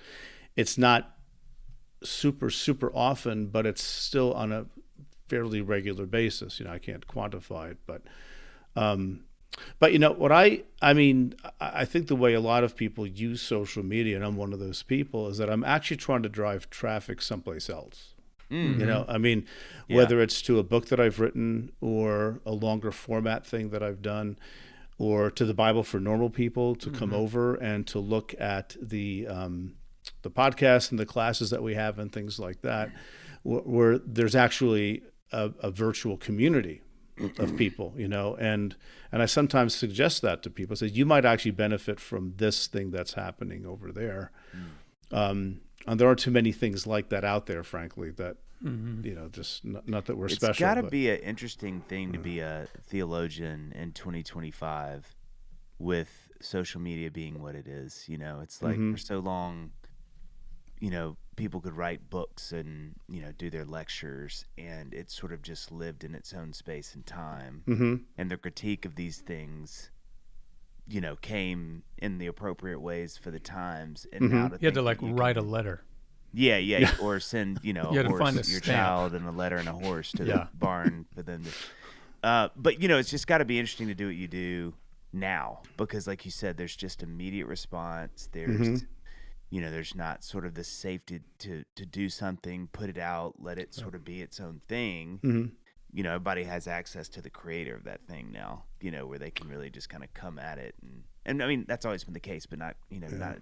It's not super, super often, but it's still on a fairly regular basis. I can't quantify it, but what I mean, I think the way a lot of people use social media, and I'm one of those people, is that I'm actually trying to drive traffic someplace else. I mean, whether it's to a book that I've written or a longer format thing that I've done, or to the Bible for Normal People to come over and to look at the podcast and the classes that we have and things like that, where there's actually a virtual community of people, and I sometimes suggest that to people. Say, you might actually benefit from this thing that's happening over there. And there aren't too many things like that out there, frankly, that, just not that we're special. It's got to be an interesting thing to be a theologian in 2025 with social media being what it is. It's like for so long, people could write books and, do their lectures, and it sort of just lived in its own space and time. And the critique of these things, came in the appropriate ways for the times. And now You had to write a letter. Yeah. Or send, a had to find horse, a your stamp. child and a letter and a horse to the barn for them to, but it's just got to be interesting to do what you do now, because like you said, there's just immediate response. There's, there's not sort of the safety to do something, put it out, let it sort of be its own thing. Everybody has access to the creator of that thing now, where they can really just kind of come at it. And I mean, that's always been the case, but not,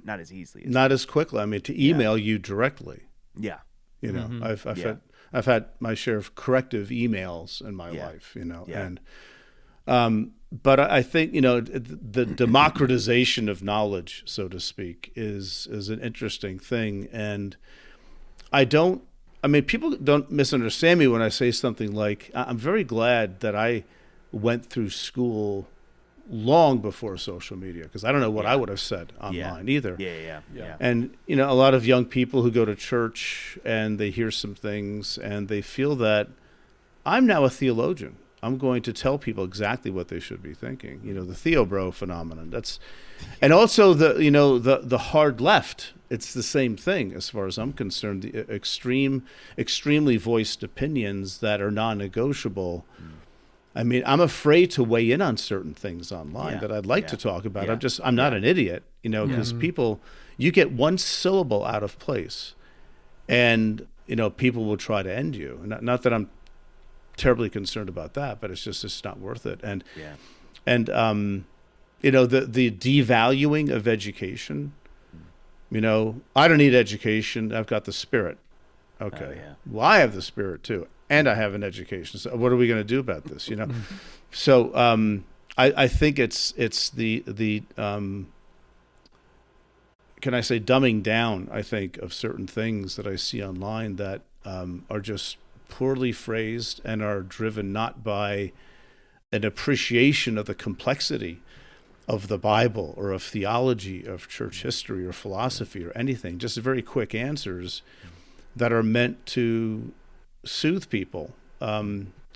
not as easily. Not as quickly. I mean, to email you directly. Yeah. I've had my share of corrective emails in my life, and but I think the democratization of knowledge, so to speak, is an interesting thing. And people don't misunderstand me when I say something like, I'm very glad that I went through school long before social media, because I don't know what I would have said online either. Yeah. And a lot of young people who go to church and they hear some things and they feel that I'm now a theologian. I'm going to tell people exactly what they should be thinking. The theobro phenomenon. And also the hard left. It's the same thing as far as I'm concerned. The extremely voiced opinions that are non-negotiable. I mean, I'm afraid to weigh in on certain things online that I'd like to talk about. I'm not an idiot, because people, you get one syllable out of place, and people will try to end you. Not that I'm terribly concerned about that, but it's not worth it. And the devaluing of education. I don't need education. I've got the Spirit. Okay. Well, I have the Spirit too, and I have an education. So what are we going to do about this? So I think it's the can I say dumbing down, I think, of certain things that I see online that are just poorly phrased and are driven not by an appreciation of the complexity of the Bible or of theology, of church history or philosophy or anything, just very quick answers that are meant to soothe people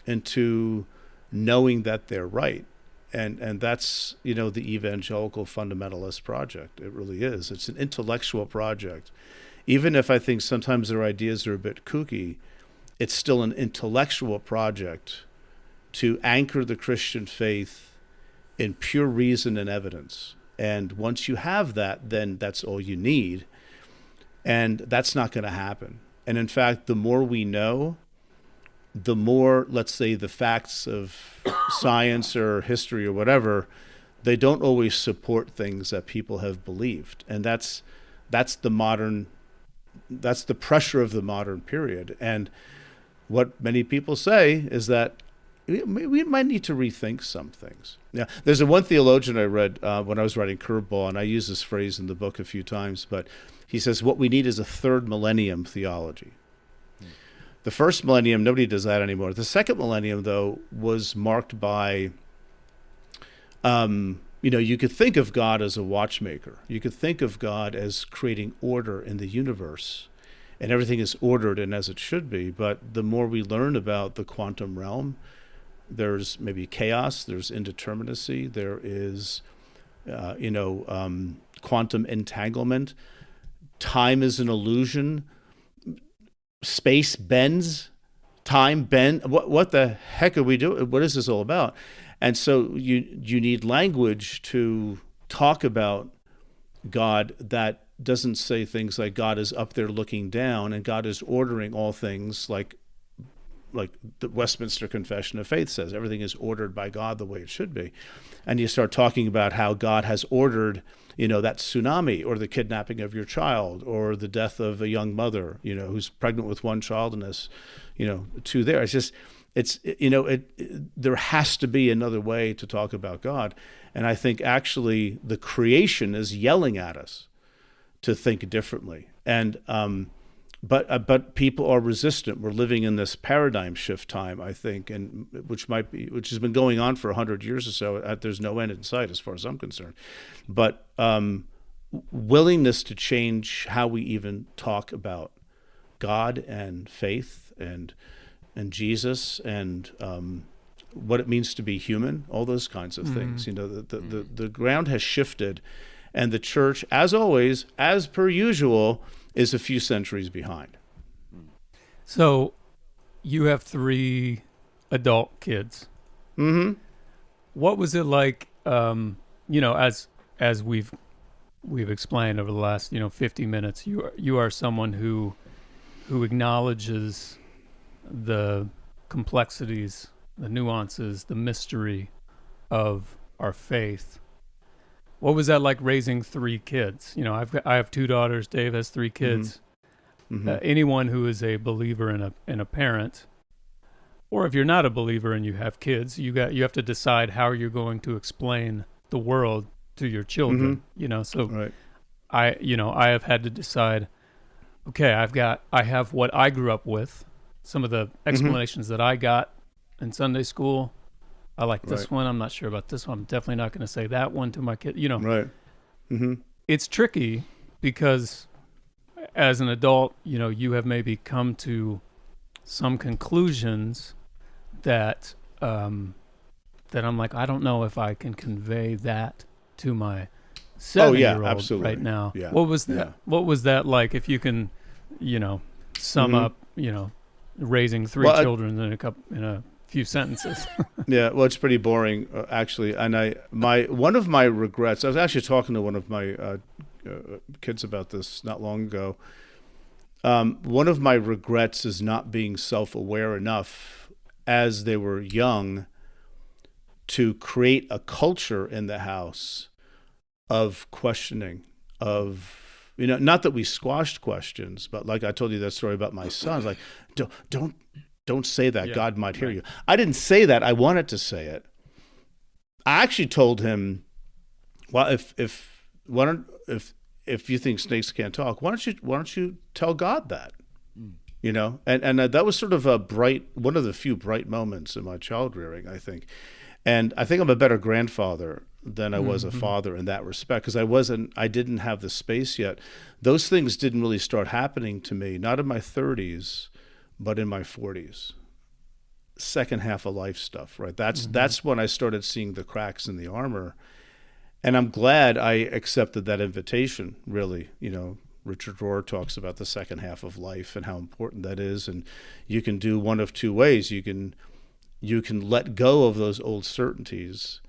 into knowing that they're right. And that's, the evangelical fundamentalist project. It really is. It's an intellectual project. Even if I think sometimes their ideas are a bit kooky, it's still an intellectual project to anchor the Christian faith in pure reason and evidence. And once you have that, then that's all you need. And that's not going to happen. And in fact, the more we know, the more, let's say, the facts of science or history or whatever, they don't always support things that people have believed. And that's the pressure of the modern period. And what many people say is that we might need to rethink some things. Yeah, there's one theologian I read when I was writing Curveball, and I use this phrase in the book a few times, but he says, what we need is a third millennium theology. The first millennium, nobody does that anymore. The second millennium, though, was marked by, you could think of God as a watchmaker. You could think of God as creating order in the universe, and everything is ordered and as it should be. But the more we learn about the quantum realm, there's maybe chaos, there's indeterminacy, there is, quantum entanglement. Time is an illusion. Space bends, time bends. What the heck are we doing? What is this all about? And so you need language to talk about God that doesn't say things like God is up there looking down and God is ordering all things, like the Westminster Confession of Faith says, everything is ordered by God the way it should be. And you start talking about how God has ordered, that tsunami or the kidnapping of your child or the death of a young mother, who's pregnant with one child and has, two there. There has to be another way to talk about God. And I think actually the creation is yelling at us to think differently. And, but people are resistant. We're living in this paradigm shift time, I think, and which has been going on for 100 years or so. There's no end in sight, as far as I'm concerned. But willingness to change how we even talk about God and faith and Jesus and what it means to be human, all those kinds of things. The ground has shifted, and the church, as always, as per usual, is a few centuries behind. So you have 3 adult kids. Mm-hmm. What was it like, as we've explained over the last, 50 minutes, you are someone who acknowledges the complexities, the nuances, the mystery of our faith. What was that like raising 3 kids? I have 2 daughters. Dave has 3 kids. Mm-hmm. Anyone who is a believer and a parent, or if you're not a believer and you have kids, you have to decide how you're going to explain the world to your children. So right. I have had to decide. Okay, I have what I grew up with, some of the explanations that I got in Sunday school. I like this one. I'm not sure about this one. I'm definitely not going to say that one to my kid. Right. Mm-hmm. It's tricky because as an adult, you have maybe come to some conclusions that I'm like, I don't know if I can convey that to my 7-year-old right now. Yeah. What was that? Yeah. What was that like? If you can, sum up, raising 3 children in a few sentences. Yeah, well, it's pretty boring, actually. And one of my regrets, I was actually talking to one of my kids about this not long ago. One of my regrets is not being self-aware enough as they were young to create a culture in the house of questioning, of, not that we squashed questions, but like I told you that story about my son, like, don't say that. Yeah, God might hear you. I didn't say that. I wanted to say it. I actually told him, well, if you think snakes can't talk, why don't you tell God that? And that was sort of one of the few bright moments in my child rearing, I think. And I think I'm a better grandfather than I was a father in that respect, because I didn't have the space yet. Those things didn't really start happening to me, not in my 30s, but in my 40s. Second half of life stuff, right? That's when I started seeing the cracks in the armor. And I'm glad I accepted that invitation, really. Richard Rohr talks about the second half of life and how important that is. And you can do one of two ways. You can let go of those old certainties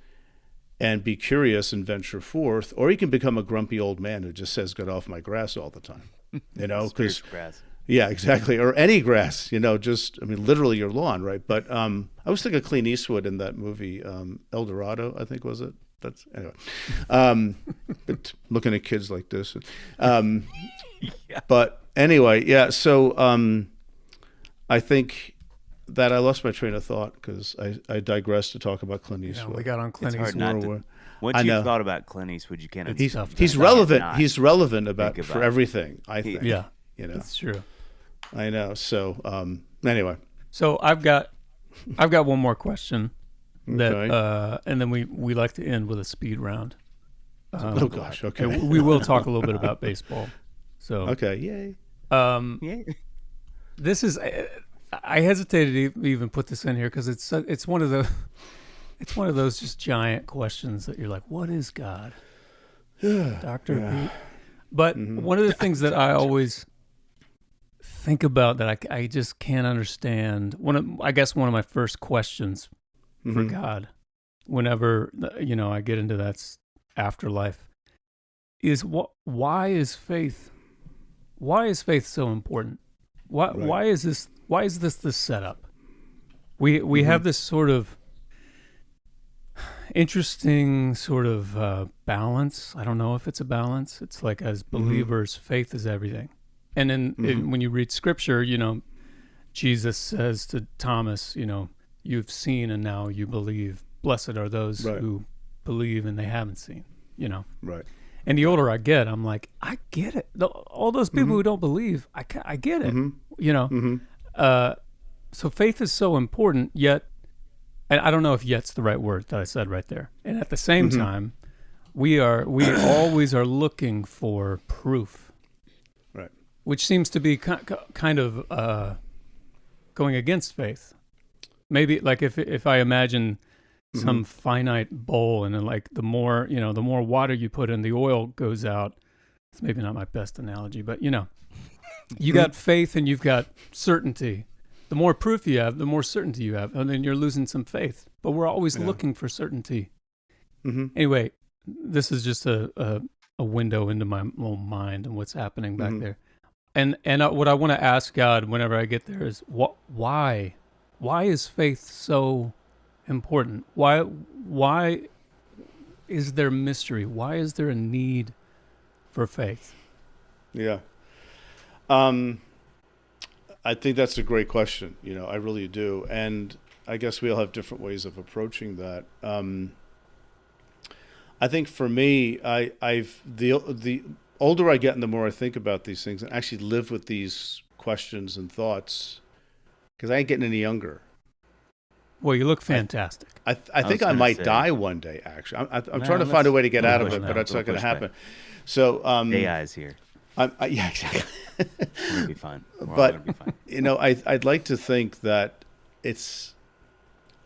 and be curious and venture forth, or you can become a grumpy old man who just says, "Get off my grass" all the time. Because grass. Yeah, exactly. Or any grass, literally your lawn, right? But I was thinking of Clint Eastwood in that movie, El Dorado, I think, was it? That's anyway. But looking at kids like this. But anyway, yeah. So I think that I lost my train of thought because I digressed to talk about Clint Eastwood. We got on Clint It's hard Eastwood. not to. Once you've thought about Clint Eastwood, you can't. He's relevant. He's relevant for everything, I think. Yeah, that's true. I know. So anyway. So I've got one more question that, and then we like to end with a speed round. Oh gosh. Okay. We will talk a little bit about baseball. So okay. Yay. Yay. This is. I hesitated to even put this in here because it's one of those just giant questions that you're like, what is God, Dr. Pete? But one of the things that I always think about that I just can't understand. One of my first questions for God, whenever I get into that afterlife, is why is faith so important? Why is this the setup? We have this sort of interesting sort of balance. I don't know if it's a balance. It's like, as believers, faith is everything. And then when you read scripture, Jesus says to Thomas, you've seen and now you believe. Blessed are those who believe and they haven't seen, Right. And the older I get, I'm like, I get it. All those people who don't believe, I get it, So faith is so important, yet, and I don't know if yet's the right word that I said right there. And at the same time, we always are looking for proof. Right. Which seems to be kind of going against faith. Maybe like if I imagine some finite bowl, and then like the more water you put in, the oil goes out. It's maybe not my best analogy, but you got faith and you've got certainty. The more proof you have, the more certainty you have, and then you're losing some faith. But we're always looking for certainty. Anyway, this is just a window into my own mind and what's happening back there. And what I want to ask God whenever I get there is, why is faith so important? Why is there mystery? Why is there a need for faith? Yeah. I think that's a great question. I really do. And I guess we all have different ways of approaching that. I think for me, the older I get and the more I think about these things and actually live with these questions and thoughts, because I ain't getting any younger. Well, you look fantastic. I think I might die one day, actually. I'm trying to find a way to get out of it, but it's not going to happen. So AI is here. Yeah, exactly. We're going to be fine. We're all going to be fine. I'd like to think that it's,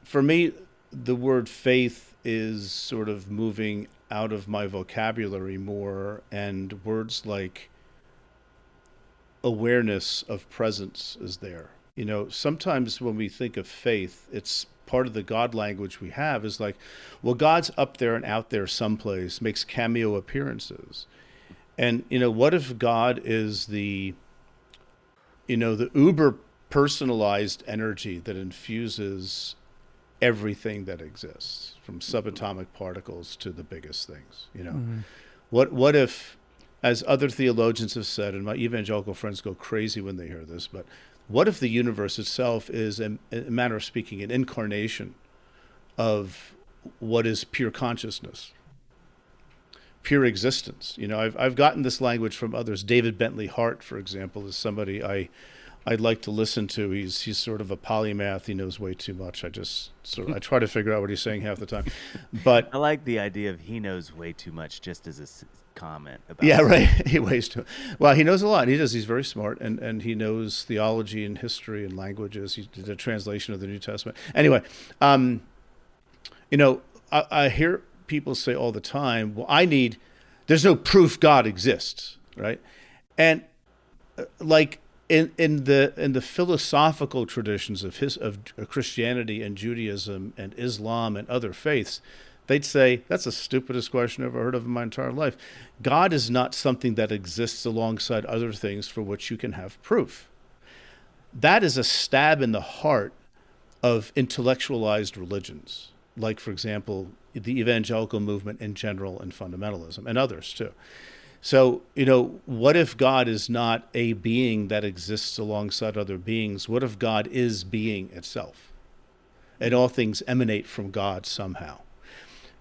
for me, the word faith is sort of moving out of my vocabulary more, and words like awareness of presence is there. Sometimes when we think of faith, it's part of the God language we have is like, well, God's up there and out there someplace, makes cameo appearances. And, what if God is the uber personalized energy that infuses everything that exists, from subatomic particles to the biggest things, What if, as other theologians have said, and my evangelical friends go crazy when they hear this, but what if the universe itself is, in a manner of speaking, an incarnation of what is pure consciousness, pure existence? I've gotten this language from others. David Bentley Hart, for example, is somebody I I'd like to listen to. He's sort of a polymath. He knows way too much. I try to figure out what he's saying half the time. But I like the idea of he knows way too much just as a comment about yeah, right. He weighs too. Well, he knows a lot. He does. He's very smart, and he knows theology and history and languages. He did a translation of the New Testament. Anyway, I hear people say all the time, "Well, there's no proof God exists," right? And like in the philosophical traditions of Christianity and Judaism and Islam and other faiths, they'd say, that's the stupidest question I've ever heard of in my entire life. God is not something that exists alongside other things for which you can have proof. That is a stab in the heart of intellectualized religions, like, for example, the evangelical movement in general and fundamentalism, and others too. So, what if God is not a being that exists alongside other beings? What if God is being itself? And all things emanate from God somehow.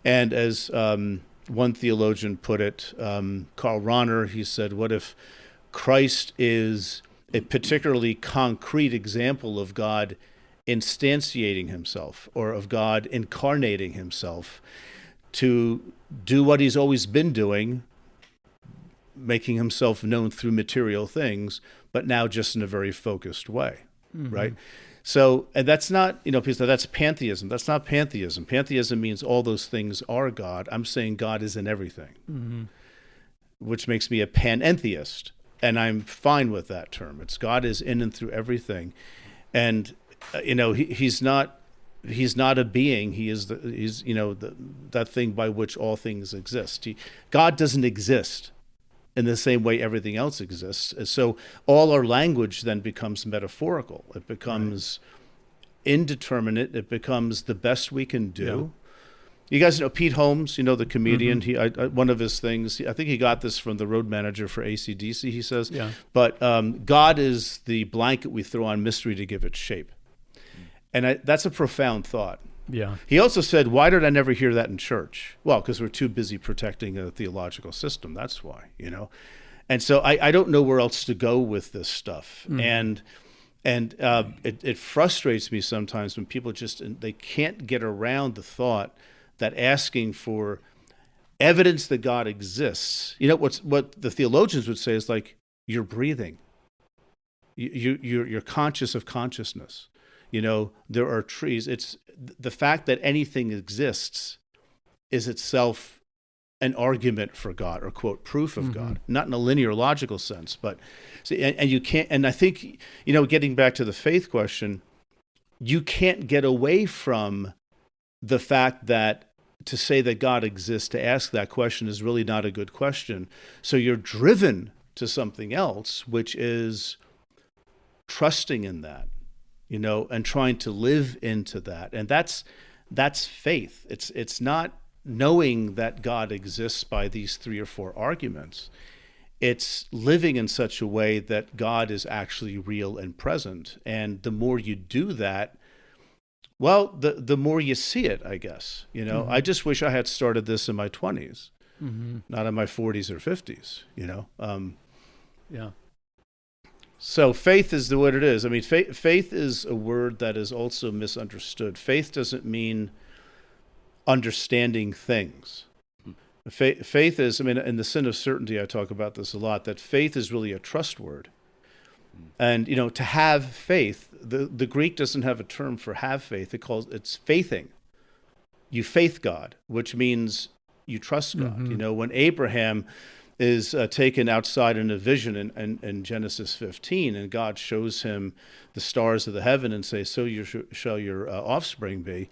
And as one theologian put it, Karl Rahner, he said, what if Christ is a particularly concrete example of God instantiating himself, or of God incarnating himself to do what he's always been doing, making himself known through material things, but now just in a very focused way, right? So, and that's not, people say that's pantheism. That's not pantheism. Pantheism means all those things are God. I'm saying God is in everything, which makes me a panentheist, and I'm fine with that term. It's God is in and through everything, and he's not a being. He's that thing by which all things exist. God doesn't exist in the same way everything else exists. So all our language then becomes metaphorical. It becomes indeterminate. It becomes the best we can do. Yeah. You guys know Pete Holmes, the comedian. One of his things, I think he got this from the road manager for AC/DC, he says, but God is the blanket we throw on mystery to give it shape. And that's a profound thought. Yeah. He also said, why did I never hear that in church? Well, because we're too busy protecting a theological system. That's why, And so I don't know where else to go with this stuff. And it frustrates me sometimes when people they can't get around the thought that asking for evidence that God exists, what the theologians would say is like, you're breathing. You're conscious of consciousness. There are trees. It's the fact that anything exists is itself an argument for God, or quote, proof of God, not in a linear logical sense, but see, and you can't, and I think, getting back to the faith question, you can't get away from the fact that to say that God exists, to ask that question is really not a good question. So you're driven to something else, which is trusting in that. And trying to live into that. And that's faith. It's not knowing that God exists by these 3 or 4 arguments. It's living in such a way that God is actually real and present. And the more you do that, well, the more you see it, I guess. I just wish I had started this in my 20s, not in my 40s or 50s, Yeah. So faith is what it is. I mean, faith is a word that is also misunderstood. Faith doesn't mean understanding things. Faith is, in the Sin of Certainty, I talk about this a lot, that faith is really a trust word. And, to have faith, the Greek doesn't have a term for have faith. It's faithing. You faith God, which means you trust God. When Abraham is taken outside in a vision in Genesis 15, and God shows him the stars of the heaven and says, so shall your offspring be.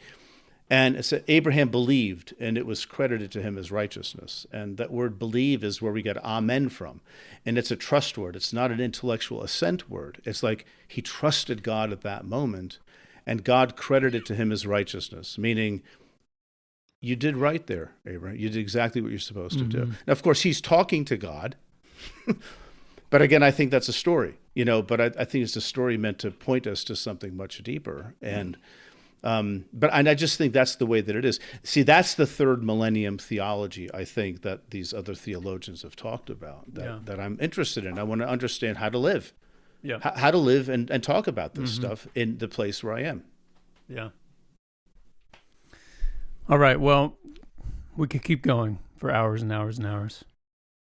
And it said Abraham believed, and it was credited to him as righteousness. And that word believe is where we get amen from. And it's a trust word. It's not an intellectual assent word. It's like he trusted God at that moment, and God credited to him as righteousness, meaning you did right there, Abraham. You did exactly what you're supposed to do. Now, of course, he's talking to God. But again, I think that's a story, but I think it's a story meant to point us to something much deeper. And I just think that's the way that it is. See, that's the third millennium theology, I think, that these other theologians have talked about, that I'm interested in. I want to understand how to live how to live and talk about this stuff in the place where I am. Yeah. All right. Well, we could keep going for hours and hours and hours.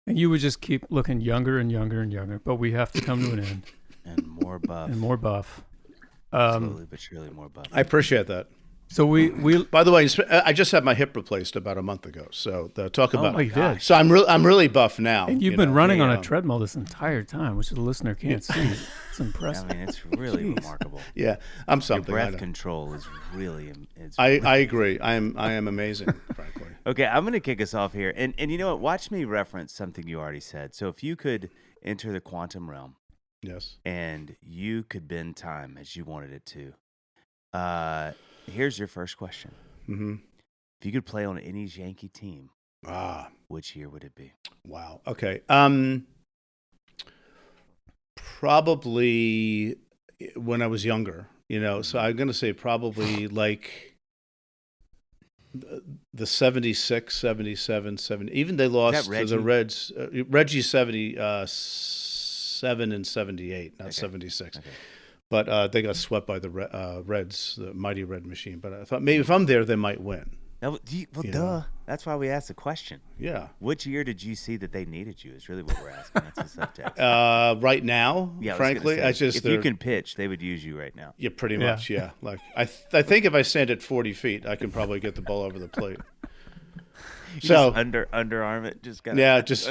And you would just keep looking younger and younger and younger. But we have to come to an end. And more buff. And more buff. Slowly but surely more buff. I appreciate that. So we By the way, I just had my hip replaced about a month ago. So talk about. Oh, you did. So I'm really buff now. And you've been running on a treadmill this entire time, which the listener can't see. It's impressive. I mean, it's really remarkable. Yeah, I'm Your something. I breath know. control is really. I agree. I am amazing, frankly. Okay, I'm going to kick us off here, and you know what? Watch me reference something you already said. So if you could enter the quantum realm, Yes. and you could bend time as you wanted it to. Here's your first question. Mm-hmm. If you could play on any Yankee team, Ah. which year would it be? Wow. Okay. Probably when I was younger, so I'm going to say probably like the 76, 77, 70. Even they lost to the Reds. Reggie 77 and 78, not 76. Okay. But they got swept by the Reds, the mighty Red Machine. But I thought maybe if I'm there, they might win. Duh. That's why we asked the question. Yeah. Which year did you see that they needed you is really what we're asking. That's the subtext. Right now, yeah, frankly. If you can pitch, they would use you right now. Yeah, pretty much, yeah. Like I think if I stand at 40 feet, I can probably get the ball over the plate. So underarm it, just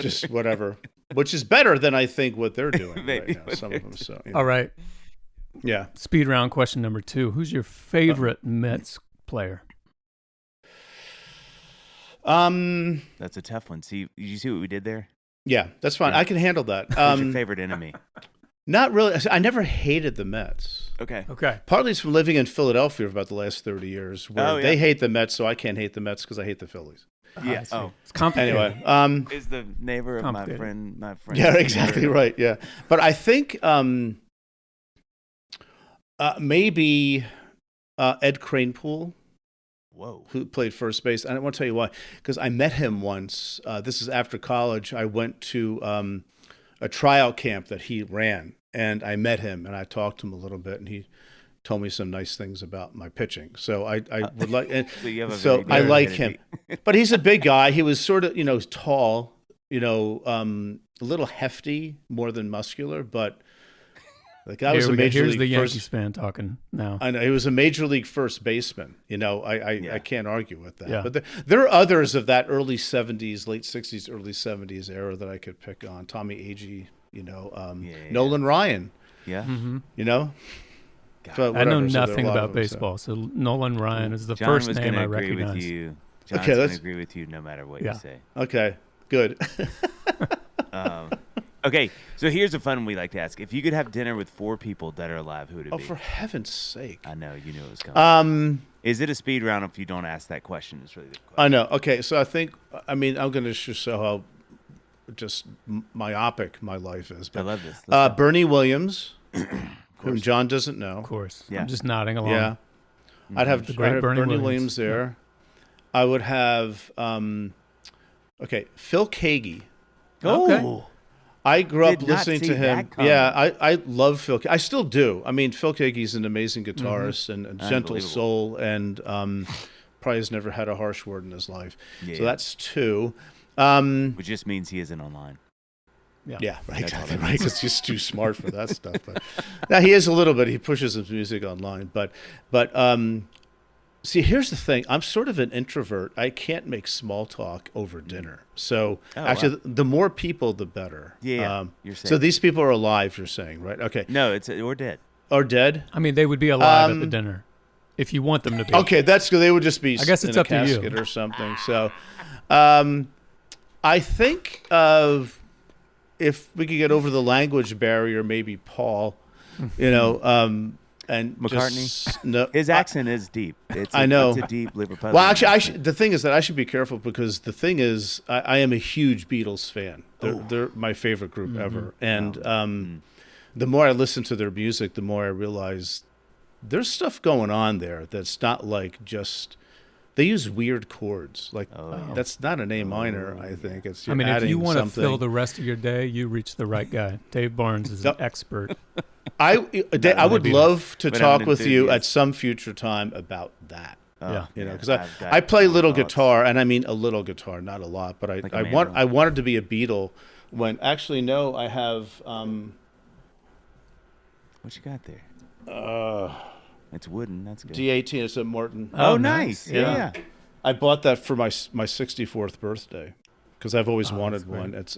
just whatever. Which is better than I think what they're doing right now, some of them. So, All right. Yeah. Speed round question number 2. Who's your favorite Mets player? That's a tough one. See, did you see what we did there? Yeah, that's fine. Yeah. I can handle that. Who's your favorite enemy? Not really. I never hated the Mets. Okay. Partly it's from living in Philadelphia for about the last 30 years, where they hate the Mets, so I can't hate the Mets because I hate the Phillies. Yeah. It's complicated. Anyway, is the neighbor of my friend? Yeah, exactly right. Yeah, but I think maybe Ed Kranepool. Whoa. Who played first base. I want to tell you why. Because I met him once. This is after college. I went to a tryout camp that he ran, and I met him, and I talked to him a little bit, and he told me some nice things about my pitching. So I would like. So I like him, but he's a big guy. He was sort of tall, a little hefty, more than muscular, but. The guy was a major league. Here's the Yankees fan talking now. I know he was a major league first baseman. I can't argue with that. Yeah. But there are others of that early '70s, late '60s, early '70s era that I could pick on. Tommy Agee, Nolan Ryan. Yeah. Mm-hmm. So I know nothing about baseball, so Nolan Ryan is the first name I recognize. John's going to agree with you no matter what you say. Okay, good. Okay, so here's a fun one we like to ask. If you could have dinner with 4 people dead or alive, who would it be? Oh, for heaven's sake. I know, you knew it was coming. Is it a speed round if you don't ask that question? It's really the question. I know. Okay, so I'm going to show how just myopic my life is. But, I love this. Bernie Williams, whom John doesn't know. Of course. Yeah. I'm just nodding along. Yeah. I'd have Bernie Williams there. Yeah. I would have, Phil Keaggy. Okay. I grew up listening to him. Yeah, I love Phil. I still do. I mean, Phil Keaggy's an amazing guitarist and a gentle soul, and probably has never had a harsh word in his life. Yeah. So that's 2. Which just means he isn't online. Yeah, right, exactly right. Because he's too smart for that stuff. But now he is a little bit. He pushes his music online, but see, here's the thing. I'm sort of an introvert. I can't make small talk over dinner. So the more people, the better. Yeah. You're saying. So these people are alive, you're saying, right? Okay. No, or dead. Or dead? I mean, they would be alive at the dinner if you want them to be. Okay, that's good. They would just be I guess it's in up a casket to you. or something. So I think if we could get over the language barrier, maybe Paul, and McCartney. His accent is deep. I know. It's a deep Liverpool. Well, actually, the thing is that I should be careful because the thing is, I am a huge Beatles fan. They're my favorite group ever, and the more I listen to their music, the more I realize there's stuff going on there that's not like just. They use weird chords. Like that's not an A minor. I think it's. If you want to fill the rest of your day, you reach the right guy. Dave Barnes is an expert I would love to but talk I'm an with you at enthusiast. some future time about that. Yeah. You know, because I've got I play more little thoughts. guitar, and I mean a little guitar, not a lot. But Like a I mandolin. wanted to be a Beatle. When actually no, I have. What you got there? It's wooden. That's good. D18. It's a Morton. Oh, nice. Yeah. Yeah. I bought that for my 64th birthday because I've always wanted one. It's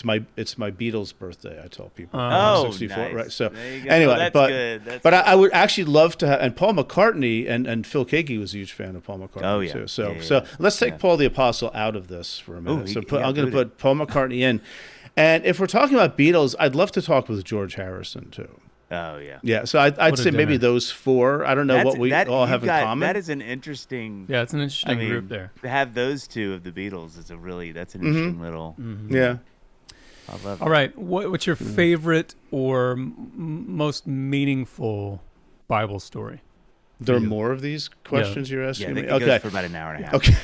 my Beatles' birthday. I tell people. Oh, I'm 64, nice. right? So There you go. anyway, That's but good. That's but I would actually love to have. And Paul McCartney and Phil Keaggy was a huge fan of Paul McCartney Oh, yeah. too. So Yeah, so yeah. let's take Paul the Apostle out of this for a minute. Ooh, So yeah, I'm going to put it. put Paul McCartney in. And if we're talking about Beatles, I'd love to talk with George Harrison too. Oh yeah. Yeah, so I'd a say maybe dinner. those four. I don't know what we all have in common. That is an interesting. Yeah, it's an interesting group there. To have those two of the Beatles is that's an interesting little. Yeah. I love. All right, what's your favorite or most meaningful Bible story? There are more of these questions you're Yeah, asking they me. could Okay. go for about an hour and a half. Okay.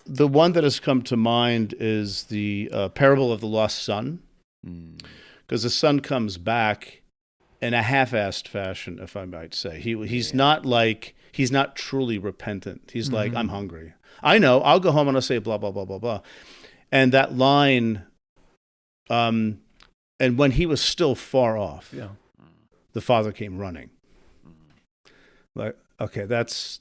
The one that has come to mind is the parable of the lost son, because the son comes back in a half-assed fashion, if I might say. He's not truly repentant. He's like, I'm hungry. I know. I'll go home and I'll say blah blah blah blah blah, and that line, and when he was still far off, the father came running. Like, okay, that's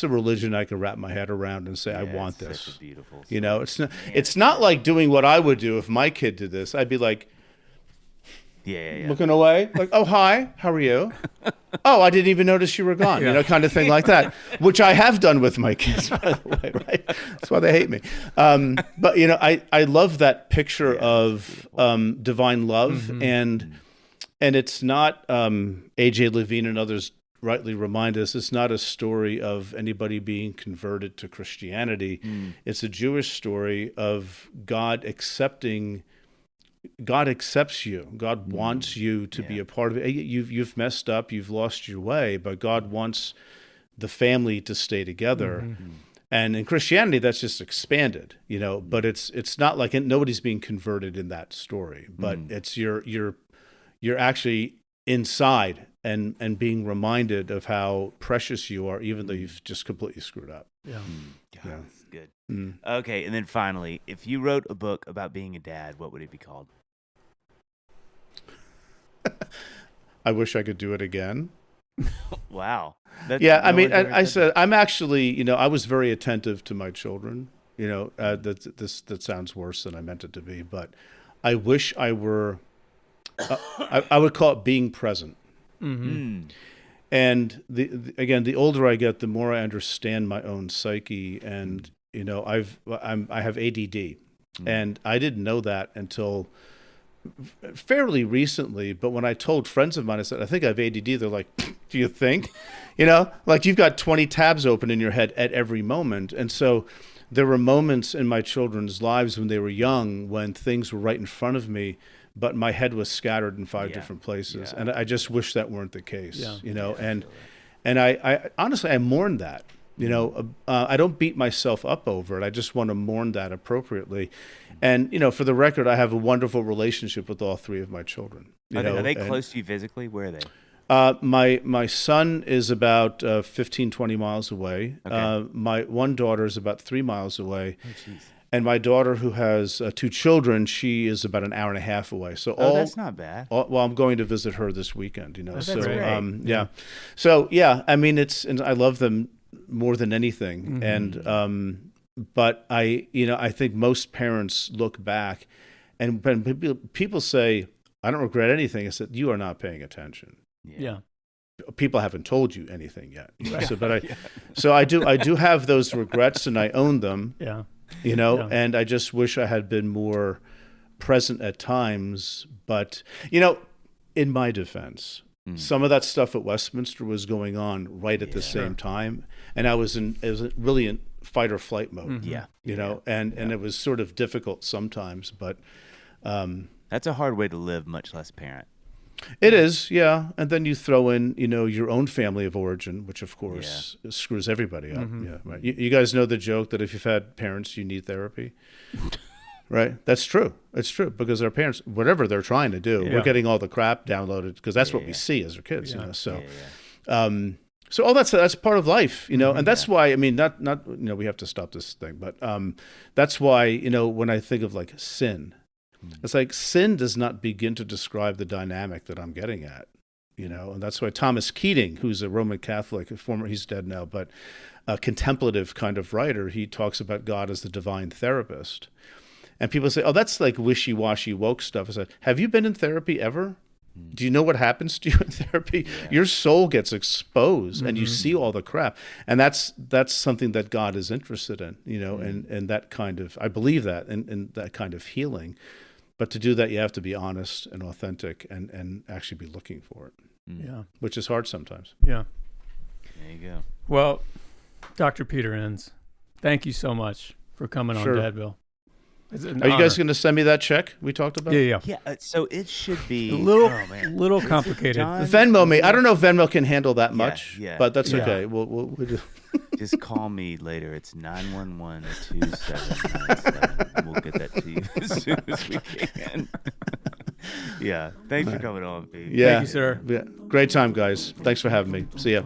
a religion I can wrap my head around and say, I want it's this. such a beautiful You know, story. it's not like doing what I would do if my kid did this. I'd be like, Yeah. looking away, like, oh, hi, how are you? Oh, I didn't even notice you were gone, you know, kind of thing like that, which I have done with my kids, by the way, right? That's why they hate me. But, you know, I love that picture of divine love, and it's not, A.J. Levine and others rightly remind us, it's not a story of anybody being converted to Christianity. It's a Jewish story of God accepts you. God wants you to be a part of it. You've messed up, you've lost your way, but God wants the family to stay together. And in Christianity, that's just expanded, you know. But it's not like nobody's being converted in that story, but it's you're actually inside and being reminded of how precious you are, even though you've just completely screwed up. Yeah. God, that's good. Okay, and then finally, if you wrote a book about being a dad, what would it be called? I wish I could do it again. Wow. Yeah, I mean, I said I'm actually, you know, I was very attentive to my children. You know, that sounds worse than I meant it to be, but I wish I were. I would call it being present. And again, the older I get, the more I understand my own psyche, and you know, I have ADD, and I didn't know that until fairly recently. But when I told friends of mine, I said, I think I have ADD. They're like, do you think? You know, like you've got 20 tabs open in your head at every moment. And so there were moments in my children's lives when they were young, when things were right in front of me, but my head was scattered in five different places. And I just wish that weren't the case, you know, and I honestly, I mourn that, you know, I don't beat myself up over it. I just want to mourn that appropriately. And, you know, for the record, I have a wonderful relationship with all three of my children. Are they close to you physically? Where are they? My son is about 15, 20 miles away. Okay. My one daughter is about 3 miles away. Oh, jeez. And my daughter, who has 2 children, she is about an hour and a half away. So That's not bad. well, I'm going to visit her this weekend. You know, That's so great. yeah. So yeah, I mean, and I love them more than anything. And but I think most parents look back, and when people say, "I don't regret anything," I said, "You are not paying attention." Yeah. People haven't told you anything yet. You know? So I do have those regrets, and I own them. Yeah. You know, and I just wish I had been more present at times. But, you know, in my defense, some of that stuff at Westminster was going on right at the same time. And it was really in fight or flight mode. Yeah. You know, and it was sort of difficult sometimes. But That's a hard way to live, much less parent. it is, yeah. And then you throw in, you know, your own family of origin, which of course screws everybody up. Yeah, right. You guys know the joke that if you've had parents, you need therapy. Right. That's true. It's true because our parents, whatever they're trying to do, we're getting all the crap downloaded because that's what we see as our kids, you know. So, so all that's part of life, you know, and that's why, I mean, not, you know, we have to stop this thing, but that's why, you know, when I think of like sin, it's like sin does not begin to describe the dynamic that I'm getting at, you know, and that's why Thomas Keating, who's a Roman Catholic, he's dead now, but a contemplative kind of writer, he talks about God as the divine therapist. And people say, oh, that's like wishy-washy woke stuff. I said, have you been in therapy ever? Do you know what happens to you in therapy? Yeah. Your soul gets exposed and you see all the crap. And that's something that God is interested in, you know, and that kind of, I believe that, and that kind of healing. But to do that, you have to be honest and authentic and actually be looking for it. Yeah. Which is hard sometimes. Yeah. There you go. Well, Dr. Peter Enns, thank you so much for coming on Dadville. Are you guys going to send me that check we talked about? Yeah. So it should be a little complicated. Venmo me. I don't know if Venmo can handle that much, but that's okay. We'll just call me later. It's 911-2797. We'll get that to you as soon as we can. Yeah. Thanks for coming on, Pete. Yeah. Thank you, sir. Yeah. Great time, guys. Thanks for having me. See ya.